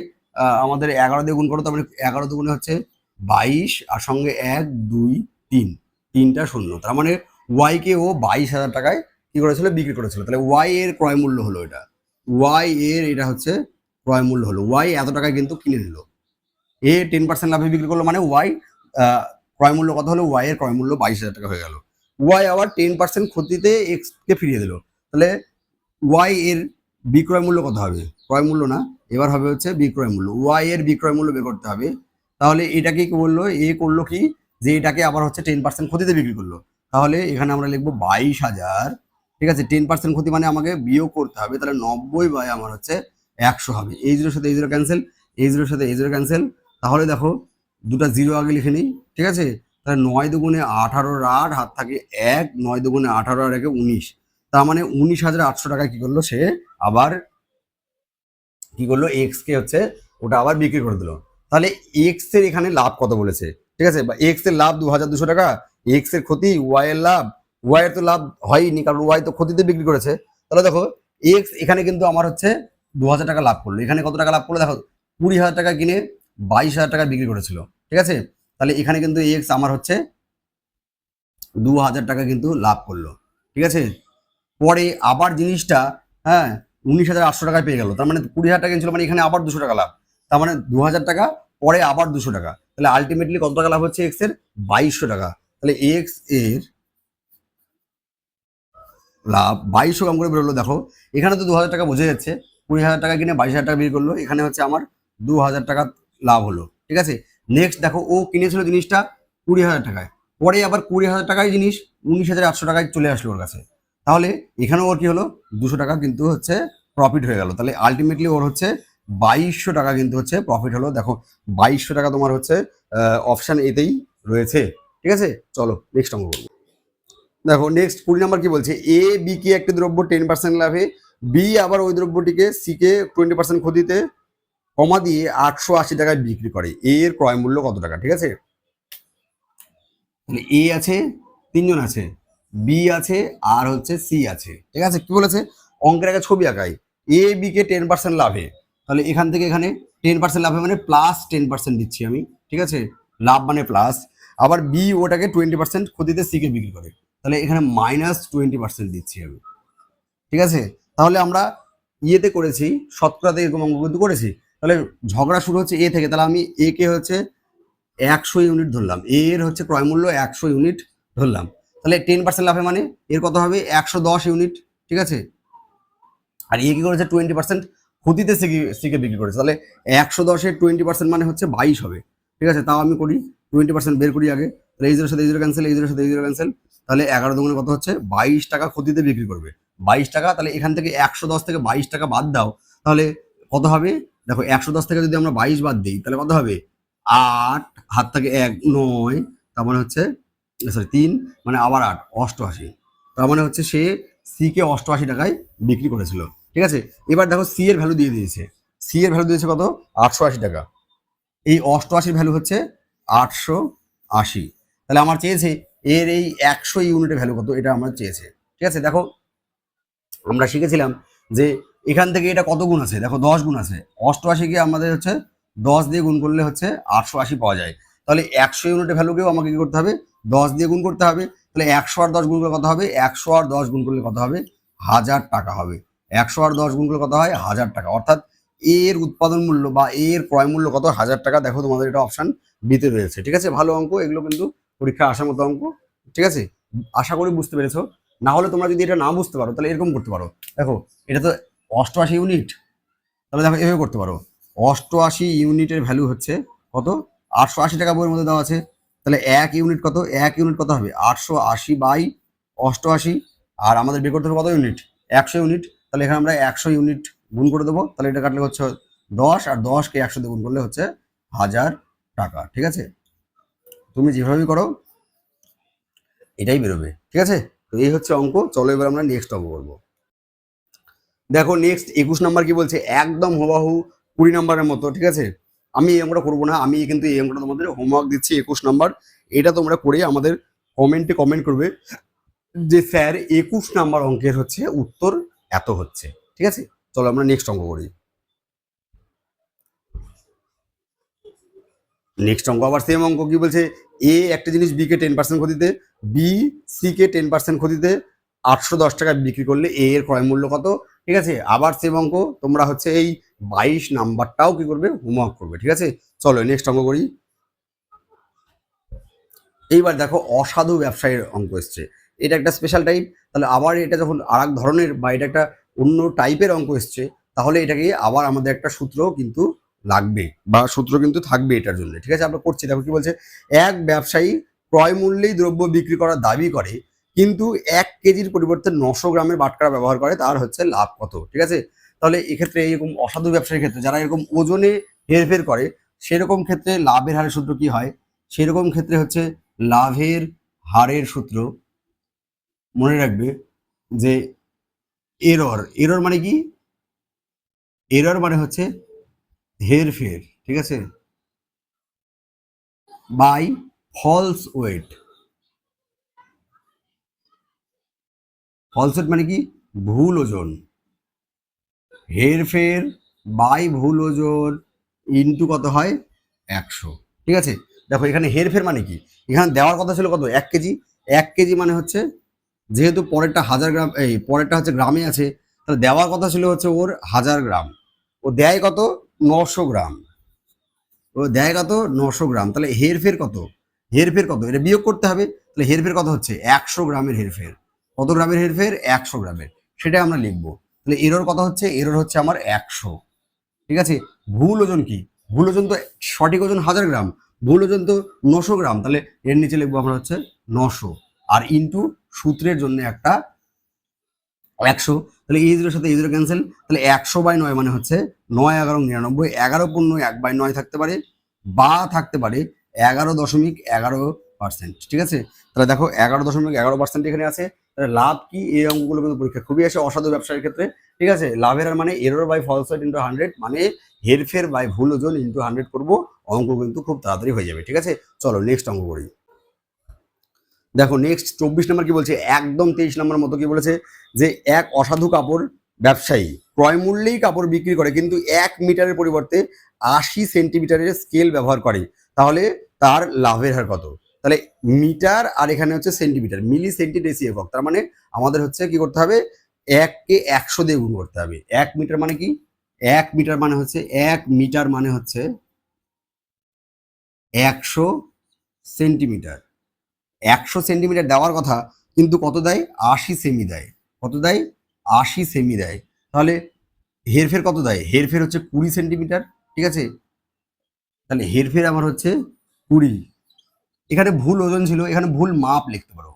আমাদের 11 দিয়ে গুণ করো, তার মানে 11 দুগুণে হচ্ছে 22, আর সঙ্গে 1 2 3, তিনটা শূন্য। তার মানে ওয়াই কে ও 22,000 টাকায় কি করেছিল, বিক্রি করেছিল। তাহলে ওয়াই এর ক্রয় মূল্য হলো এটা, ওয়াই এর এটা হচ্ছে ক্রয় মূল্য হলো, ওয়াই এত টাকায় কিন্তু কিনে নিল। এ 10% লাভে বিক্রি করলো মানে ওয়াই ক্রয় মূল্য কত হলো, ওয়াই এর ক্রয় মূল্য 22,000 টাকা হয়ে গেল। ওয়াই আবার 10% ক্ষতিতে এক্স কে ফিরিয়ে দিল। তাহলে ওয়াই এর বিক্রয় মূল্য কত হবে, ক্রয় মূল্য না, এবার হবে হচ্ছে বিক্রয় মূল্য। ওয়াই এর বিক্রয় মূল্য বের করতে হবে। তাহলে এটাকে কি বললো, এ করলো কি, যে এটাকে আবার হচ্ছে 10% ক্ষতিতে বিক্রি করলো। তাহলে এখানে আমরা লিখবো 22,000, ঠিক আছে। 10% ক্ষতি মানে আমাকে বিয়োগ করতে হবে, তাহলে 90 বাই আমার হচ্ছে 100 হবে। এই জিরোর সাথে এই জিরো ক্যান্সেল, এই জিরোর সাথে এই জিরো ক্যান্সেল। তাহলে দেখো দুটা জিরো আগে লিখে নিই, ঠিক আছে। তাহলে 9 দুগুণে 18 8, হাত থাকে 1, 9 দুগুণে 18 আর 1 19, তার মানে 19,800 টাকায় কি করলো সে, আবার কি করলো, এক্স কে হচ্ছে ওটা আবার বিক্রি করে দিল। তাহলে এক্স এর এখানে লাভ কত বলেছে, ঠিক আছে, বা এক্স এর লাভ 2,200 টাকা, এক্স এর ক্ষতি ওয়াই এর লাভ। ওয়াই এর তো লাভ হয়নি, কারণ ওয়াই তো ক্ষতিতে বিক্রি করেছে। তাহলে দেখো এক্স এখানে কিন্তু আমার হচ্ছে 2,000 টাকা লাভ করলো, এখানে কত টাকা লাভ করলো, দেখো 20,000 টাকা কিনে 22,000 টাকা বিক্রি করেছিল, ঠিক আছে। তাহলে এখানে কিন্তু এক্স আমার হচ্ছে 2,000 টাকা কিন্তু লাভ করলো, ঠিক আছে। পরে আবার জিনিসটা, হ্যাঁ 19,800 টাকায় পেয়ে গেল, তার মানে 20,000 টাকা কিনছিল, মানে এখানে আবার 200 টাকা লাভ, তার মানে 2,000 টাকা পরে আবার 200 টাকা। তাহলে আলটিমেটলি কত টাকা লাভ হচ্ছে এক্স এর, 2200 টাকা। তাহলে এক্স এর লাভ 2200 কম করে বেরোলো। দেখো এখানে তো 2,000 টাকা বোঝা যাচ্ছে, 20,000 টাকা কিনে 22,000 টাকা বিক্রি করলো, এখানে হচ্ছে আমার 2,000 টাকা লাভ হলো, ঠিক আছে। নেক্সট দেখো ও কিনেছিল জিনিসটা 20,000 টাকায়, পরে আবার 20,000 টাকায় জিনিস 19,800 টাকায় চলে আসলো ওর কাছে। তাহলে এখানেও ওর কি হলো, 200 টাকা কিন্তু হচ্ছে প্রফিট হয়ে গেল। তাহলে আলটিমেটলি ওর হচ্ছে 2200 টাকা কিন্তু হচ্ছে প্রফিট হলো। দেখো 2200 টাকা তোমার হচ্ছে অপশান এতেই রয়েছে, ঠিক আছে। চলো নেক্সট অঙ্ক করবো। দেখো নেক্সট 20 নাম্বার কি বলছে, এ বি কে একটি দ্রব্য 10% লাভে, বি আবার ওই দ্রব্যটিকে সি কে 20% ক্ষতিতে কমা দিয়ে 880 টাকায় বিক্রি করে, এ এর ক্রয় মূল্য কত টাকা, ঠিক আছে। তাহলে এ আছে, তিনজন আছে, বি আছে, আর হচ্ছে সি আছে। ঠিক আছে, কি বলেছে অঙ্কের আগে ছবি আঁকাই, এ বি কে 10% লাভে, তাহলে এখান থেকে এখানে 10% লাভে মানে প্লাস 10% দিচ্ছি আমি। ঠিক আছে, লাভ মানে প্লাস। আবার বি ওটাকে 20% ক্ষতিতে সি কে বিক্রি করে, তাহলে এখানে -20% দিচ্ছি আমি। ঠিক আছে, তাহলে আমরা ইয়েতে করেছি, শতকরাতে এরকম অঙ্ক কিন্তু করেছি। তাহলে ঝগড়া শুরু হচ্ছে এ থেকে, তাহলে আমি এ কে হচ্ছে 100 ইউনিট ধরলাম, এর হচ্ছে ক্রয় মূল্য 100 ইউনিট ধরলাম, তাহলে 10% লাভে মানে এর কত হবে 110 ইউনিট। ঠিক আছে, আর এ কি করেছে 20% ক্ষতিতে সিকে বিক্রি করেছে, তাহলে 110-এর 20% মানে হচ্ছে 22 হবে। ঠিক আছে, তাও আমি করি 20% বের করি আগে, তাহলে এই জিরোর সাথে এই জিরো ক্যান্সেল, এই জিরোর সাথে এই জিরো ক্যান্সেল, তাহলে 11 দুগুণে কত হচ্ছে 22 টাকা ক্ষতিতে বিক্রি করবে, 22 টাকা। তাহলে এখান থেকে 110 থেকে 22 টাকা বাদ দাও, তাহলে কত হবে দেখো, 110 থেকে যদি আমরা 22 বাদ দিই তাহলে কত হবে 8, হাত থেকে 1 9, তার মানে হচ্ছে সরি 3, মানে আবার 8 88, তার মানে হচ্ছে সে সি কে 88 টাকায় বিক্রি করেছিল। ঠিক আছে, এবার দেখো সি এর ভ্যালু দিয়ে দিয়েছে, সি এর ভ্যালু দিয়েছে কত 880 টাকা, এই 88 ভ্যালু হচ্ছে 880, তাহলে আমার চেয়েছে এর এই 100 ইউনিটের ভ্যালু কত, এটা আমার চেয়েছে। ঠিক আছে, দেখো আমরা শিখেছিলাম যে এখান থেকে এটা কত গুণ আছে, দেখো 10 গুণ আছে, 88 কে আমাদের হচ্ছে 10 দিয়ে গুণ করলে হচ্ছে 880 পাওয়া যায়, তাহলে 100 ইউনিটের ভ্যালুকেও আমাকে কি করতে হবে 10 দিয়ে গুণ করতে হবে, তাহলে 100 আর 10 গুণ করলে কত হবে, 100 আর 10 গুণ করলে কত হবে 1000 টাকা হবে, 100 আর 10 গুণ করলে কত হয় 1000 টাকা, অর্থাৎ এর উৎপাদন মূল্য বা এর ক্রয় মূল্য কত 1000 টাকা। দেখো তোমাদের এটা অপশন বিতে রয়েছে। ঠিক আছে, ভালো অঙ্ক, এগুলো কিন্তু পরীক্ষা আসার মতো অঙ্ক। ঠিক আছে, আশা করি বুঝতে পেরেছো, না হলে তোমরা যদি এটা না বুঝতে পারো তাহলে এরকম করতে পারো, দেখো এটা তো 88 ইউনিট, তাহলে দেখো এভাবে করতে পারো, 88 ইউনিটের ভ্যালু হচ্ছে কত 880 টাকা বইয়ের মধ্যে দেওয়া আছে, তাহলে 1 ইউনিট কত, 1 ইউনিট কত হবে 880 বাই 88, আর আমাদের বের করতে হবে কত ইউনিট 100 ইউনিট, তাহলে এখানে আমরা 100 ইউনিট গুণ করে দেবো, তাহলে এটা কাটলে হচ্ছে 10, আর 10কে 100 দিয়ে গুণ করলে হচ্ছে 1000 টাকা। ঠিক আছে, তুমি যেভাবেই করো এটাই বেরোবে। ঠিক আছে, তো এই হচ্ছে অঙ্ক। চলো এবার আমরা নেক্সট অঙ্ক করবো। দেখো নেক্সট 21 নাম্বার কি বলছে, একদম হুবাহু 20 নাম্বারের মতো। ঠিক আছে, আমি এই অঙ্কটা করবো না, আমি কিন্তু এই অঙ্কটা তোমাদের হোমওয়ার্ক দিচ্ছি 21 নাম্বার, এটা তোমরা করে আমাদের কমেন্টে কমেন্ট করবে যে স্যার 21 নাম্বার অঙ্কের হচ্ছে উত্তর এত হচ্ছে। ঠিক আছে, চলো আমরা নেক্সট অঙ্ক করি। নেক্সট অঙ্ক আবার সেম অঙ্ক, কি বলছে এ একটা জিনিস বি কে 10% ক্ষতিতে, বি সি কে 10% ক্ষতিতে 810 টাকা বিক্রি করলে এ এর ক্রয় মূল্য কত। ঠিক আছে, আবার সেম অঙ্ক, তোমরা হচ্ছে এই 22 নাম্বারটাও কি করবে হোমওয়ার্ক করবে। ঠিক আছে, চলো নেক্সট অঙ্ক করি। এইবার দেখো অসাধু ব্যবসায়ীর অঙ্ক এসছে, এটা একটা স্পেশাল টাইপ, তাহলে আবার এটা যখন আর এক ধরনের বা এটা একটা অন্য টাইপের অঙ্ক এসছে, তাহলে এটাকে আবার আমাদের একটা সূত্র কিন্তু লাগবে বা সূত্র কিন্তু থাকবে এটার জন্য। ঠিক আছে, আমরা করছি, দেখো কি বলছে, এক ব্যবসায়ী ক্রয় মূল্যেই দ্রব্য বিক্রি করার দাবি করে, কিন্তু 1 কেজির পরিবর্তে 900 গ্রামের বাটখারা ব্যবহার করে, তার হচ্ছে লাভ কত। ঠিক আছে, তাহলে এক্ষেত্রে এরকম অসাধু ব্যবসায়ীর ক্ষেত্রে যারা এরকম ওজনে হেরফের করে, সেরকম ক্ষেত্রে লাভের হারের সূত্র কি হয়, সেরকম ক্ষেত্রে হচ্ছে লাভের হারের সূত্র মনে রাখবে যে এরর, এরর মানে কি, এরর মানে হচ্ছে হেরফের। ঠিক আছে, by false weight, false weight মানে কি ভুল ওজন, হেরফের বাই ভুল ওজন ইন্টু কত হয় 100। ঠিক আছে, দেখো এখানে হেরফের মানে কি, এখানে দেওয়ার কথা ছিল কত 1 কেজি, 1 কেজি মানে হচ্ছে যেহেতু পরেরটা 1000 গ্রাম, এই পরেরটা হচ্ছে গ্রামে আছে, তাহলে দেওয়ার কথা ছিল হচ্ছে ওর 1000 গ্রাম, ও দেয় কত 900 গ্রাম, ও দেয় কত 900 গ্রাম, তাহলে হেরফের কত, হেরফের কত এটা বিয়োগ করতে হবে, তাহলে হেরফের কত হচ্ছে 100 গ্রামের হেরফের, কত গ্রামের হেরফের 100 গ্রামের, সেটা আমরা লিখবো। তাহলে এরর কত হচ্ছে, এরর হচ্ছে আমার 100। ঠিক আছে, ভুল ওজন কি, ভুল ওজন তো সঠিক ওজন 1000 গ্রাম, ভুল ওজন তো 900 গ্রাম, তাহলে এর নিচে লিখবো আমরা হচ্ছে 900, আর ইন্টু সূত্রের জন্য একটা 100, তাহলে এই জিরোর সাথে এই জিরো ক্যান্সেল, তাহলে 100/9 মানে হচ্ছে 9 11 99, 11/9 থাকতে পারে, বা থাকতে পারে 11.11%। ঠিক আছে, তাহলে দেখো 11.11% এখানে আছে, তাহলে লাভ কি, এই অঙ্কগুলো কিন্তু পরীক্ষা খুবই আসে অসাধু ব্যবসায়ের ক্ষেত্রে। ঠিক আছে, লাভের আর মানে error by false weight into 100, মানে হেরফের বাই ভুল ওজন ইন্টু 100 করবো, অঙ্ক কিন্তু খুব তাড়াতাড়ি হয়ে যাবে। ঠিক আছে, চলো নেক্সট অঙ্ক করি। দেখো নেক্সট 24 নম্বর কি বলছে, একদম 23 নম্বর মতো কি বলেছে, যে এক অসাধু কাপড় ব্যবসায়ী ক্রয় মূল্যেই কাপড় বিক্রি করে কিন্তু 1 মিটারের পরিবর্তে 80 সেন্টিমিটারের স্কেল ব্যবহার করে, তাহলে তার লাভের হার কত? তাহলে মিটার আর এখানে হচ্ছে সেন্টিমিটার, মিলি সেন্টি ডেসি একক, তার মানে আমাদের হচ্ছে কি করতে হবে, 1কে 100 দিয়ে গুণ করতে হবে। 1 মিটার মানে কি, 1 মিটার মানে হচ্ছে 1 মিটার মানে হচ্ছে 100 সেন্টিমিটার। 100 সেন্টিমিটার দেওয়ার কথা, কিন্তু কত দেয়, 80 সেমি দেয়। কত দেয়, 80 সেমি দেয়। তাহলে হেরফের কত দেয়, হেরফের হচ্ছে 20 সেন্টিমিটার। ঠিক আছে, তাহলে হেরফের আমার হচ্ছে 20। এখানে ভুল ওজন ছিল, এখানে ভুল মাপ লিখতে পারো।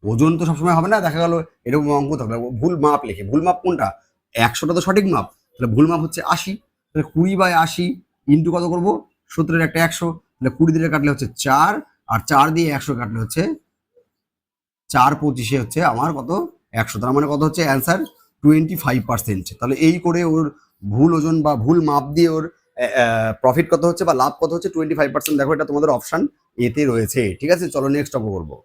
ওজন তো সবসময় হবে না, দেখা গেল এরকম অঙ্ক থাকবে, ভুল মাপ লিখে, ভুল মাপ কোনটা, 100টা তো সঠিক মাপ, তাহলে ভুল মাপ হচ্ছে 80। তাহলে 20/80 ইন্টু কত করবো, 70-এর একটা 100, তাহলে 20 দিয়ে কাটলে হচ্ছে 4, আর 4 দিয়ে 100 কাটলে হচ্ছে 4×25 হচ্ছে আমার কত, 100। তার মানে কত হচ্ছে অ্যান্সার, 25%। তাহলে এই করে ওর ভুল ওজন বা ভুল মাপ দিয়ে ওর প্রফিট কত হচ্ছে বা লাভ কত হচ্ছে, 25%। দেখো এটা তোমাদের অপশন এতে রয়েছে। ঠিক আছে, চলো নেক্সট অঙ্ক করবো।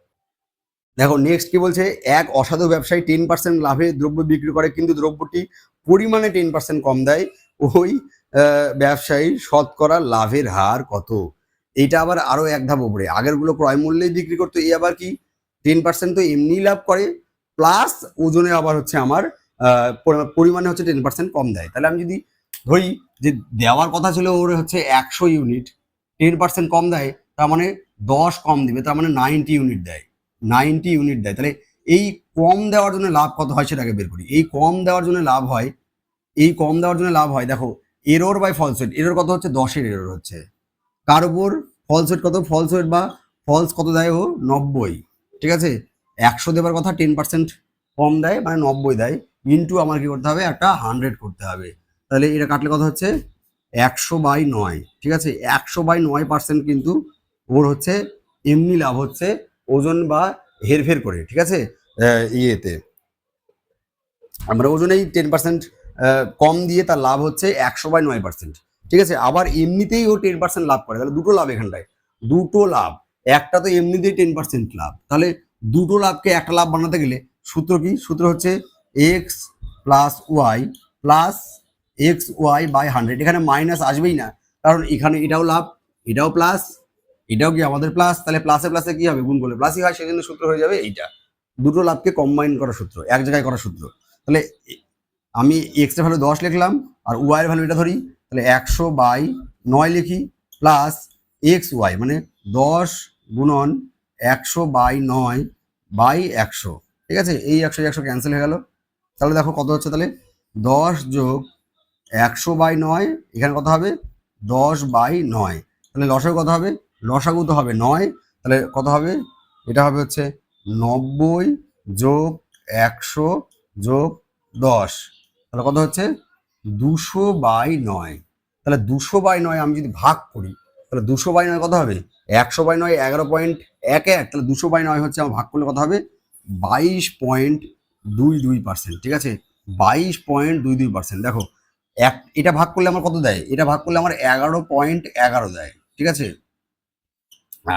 দেখো নেক্সট কি বলছে, এক অসাধু ব্যবসায়ী 10% লাভে দ্রব্য বিক্রি করে কিন্তু দ্রব্যটি পরিমাণে 10% কম দেয়, ওই ব্যবসায়ীর শতকরা লাভের হার কত? এটা আবার আরো এক ধাপ উপরে, আগেরগুলো ক্রয় মূল্যেই বিক্রি করতো, এই আবার কি 10% তো এমনি লাভ করে, প্লাস ওজনে আবার হচ্ছে আমার পরিমাণে হচ্ছে 10% কম দেয়। তাহলে আমি যদি ধরি যে দেওয়ার কথা ছিল ওর হচ্ছে 100 ইউনিট, 10% কম দেয়, তার মানে 10 কম দিবে, তার মানে 90 ইউনিট দেয়, 90 ইউনিট দেয়। তাহলে এই কম দেওয়ার জন্য লাভ কত হয় সেটাকে বের করি। এই কম দেওয়ার জন্য লাভ হয়, এই কম দেওয়ার জন্য লাভ হয়, দেখো error by false weight, error কত হচ্ছে, 10-এর এরর হচ্ছে, কার উপর ফলস ওয়েট কত, ফলস ওয়েট বা ফলস কত দেয় ও, 90। ঠিক আছে, 100 দেবার কথা, 10% কম দেয় মানে 90 দেয়, ইন্টু আমার কি করতে হবে, একটা 100 করতে হবে। তাহলে এটা কাটলে কথা হচ্ছে 100/9। ঠিক আছে, 100/9% কিন্তু ওর হচ্ছে এমনি লাভ হচ্ছে ওজন বা হেরফের করে। ঠিক আছে, ইয়েতে আমরা ওজনেই 10% কম দিয়ে তার লাভ হচ্ছে 100/9%। ঠিক আছে, আবার এমনিতেই ও 10% লাভ করে, তাহলে দুটো লাভ এখানটায়, দুটো লাভ। একটা তো এমনিতেই 10% লাভ, তাহলে দুটো লাভকে একটা লাভ বানাতে গেলে সূত্র কি, সূত্র হচ্ছে x plus Y plus XY/100। এখানে মাইনাস আসবেই না, কারণ এখানে এটাও লাভ, এটাও প্লাস, এটাও কি আমাদের প্লাস, তাহলে প্লাসে প্লাসে কি হবে, গুণ করলে প্লাসই হয়, সেজন্য সূত্র হয়ে যাবে এইটা, দুটো লাভকে কম্বাইন করা সূত্র, এক জায়গায় করা সূত্র। তাহলে আমি এক্স এর ভ্যালু 10 লিখলাম, আর ওয়াই এর ভ্যালু এটা ধরি, তাহলে 100/9 লিখি, প্লাস XY মানে 10 গুণন 100/9/100। ঠিক আছে, এই 100 ক্যান্সেল হয়ে গেল। তাহলে দেখো কত হচ্ছে, তাহলে 10 যোগ 100/9, এখানে কত হবে, 10/9। তাহলে লসাগু কত হবে, লসাগু তো হবে 9, তাহলে কত হবে, এটা হবে হচ্ছে 90 যোগ 100 যোগ 10, তাহলে কত হচ্ছে 200/9। তাহলে 200/9 আমি যদি ভাগ করি, তাহলে 200/9 কত হবে, 100/9 11.11, তাহলে 200/9 হচ্ছে আমার ভাগ করলে কত হবে, 22.22%। ঠিক আছে, 22.22%। দেখো এটা ভাগ করলে আমার কত দেয়, এটা ভাগ করলে আমার 11.11 দেয়। ঠিক আছে,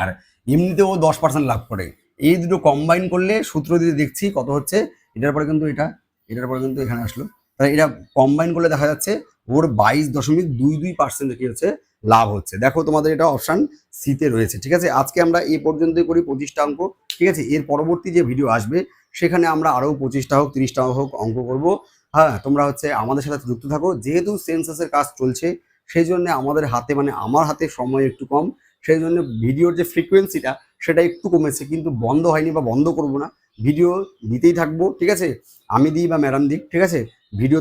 আর এমনিতেও 10% লাভ করে। এই দুটো কম্বাইন করলে সূত্র দিয়ে দেখছি কত হচ্ছে, এটার পরে কিন্তু এটা, এটার পরে কিন্তু এখানে আসলো, তাহলে এটা কম্বাইন করলে দেখা যাচ্ছে ওর 22.22% কি হচ্ছে, লাভ হচ্ছে। দেখো তোমাদের এটা অপশন সিতে রয়েছে। ঠিক আছে, আজকে আমরা এই পর্যন্তই করি 25টা অঙ্ক। ঠিক আছে, এর পরবর্তী যে ভিডিও আসবে সেখানে আমরা আরও 25টা হোক 30টা হোক অঙ্ক করব। হ্যাঁ, তোমরা হচ্ছে আমাদের সাথে যুক্ত থাকো, যেহেতু সেন্সাসের কাজ চলছে সেই জন্য আমাদের হাতে মানে আমার হাতে সময় একটু কম, সেই জন্য ভিডিওর যে ফ্রিকোয়েন্সিটা সেটা একটু কমেছে, কিন্তু বন্ধ হয়নি বা বন্ধ করব না, ভিডিও দিতেই থাকবো। ঠিক আছে, আমি দিই বা ম্যাডাম দিক, ঠিক আছে, ভিডিও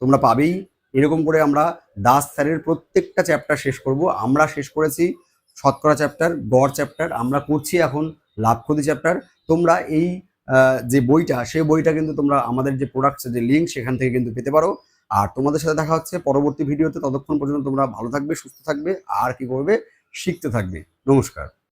তোমরা পাবেই। এরকম করে আমরা দাস স্যারের প্রত্যেকটা চ্যাপ্টার শেষ করব। আমরা শেষ করেছি শতকরা চ্যাপ্টার, গড় চ্যাপ্টার, আমরা করছি এখন লাভ ক্ষতি চ্যাপ্টার। তোমরা এই যে বইটা, সেই বইটা কিন্তু তোমরা আমাদের যে প্রোডাক্টসের যে লিঙ্ক সেখান থেকে কিন্তু পেতে পারো। আর তোমাদের সাথে দেখা হচ্ছে পরবর্তী ভিডিওতে, ততক্ষণ পর্যন্ত তোমরা ভালো থাকবে, সুস্থ থাকবে, আর কি করবে, শিখতে থাকবে। নমস্কার।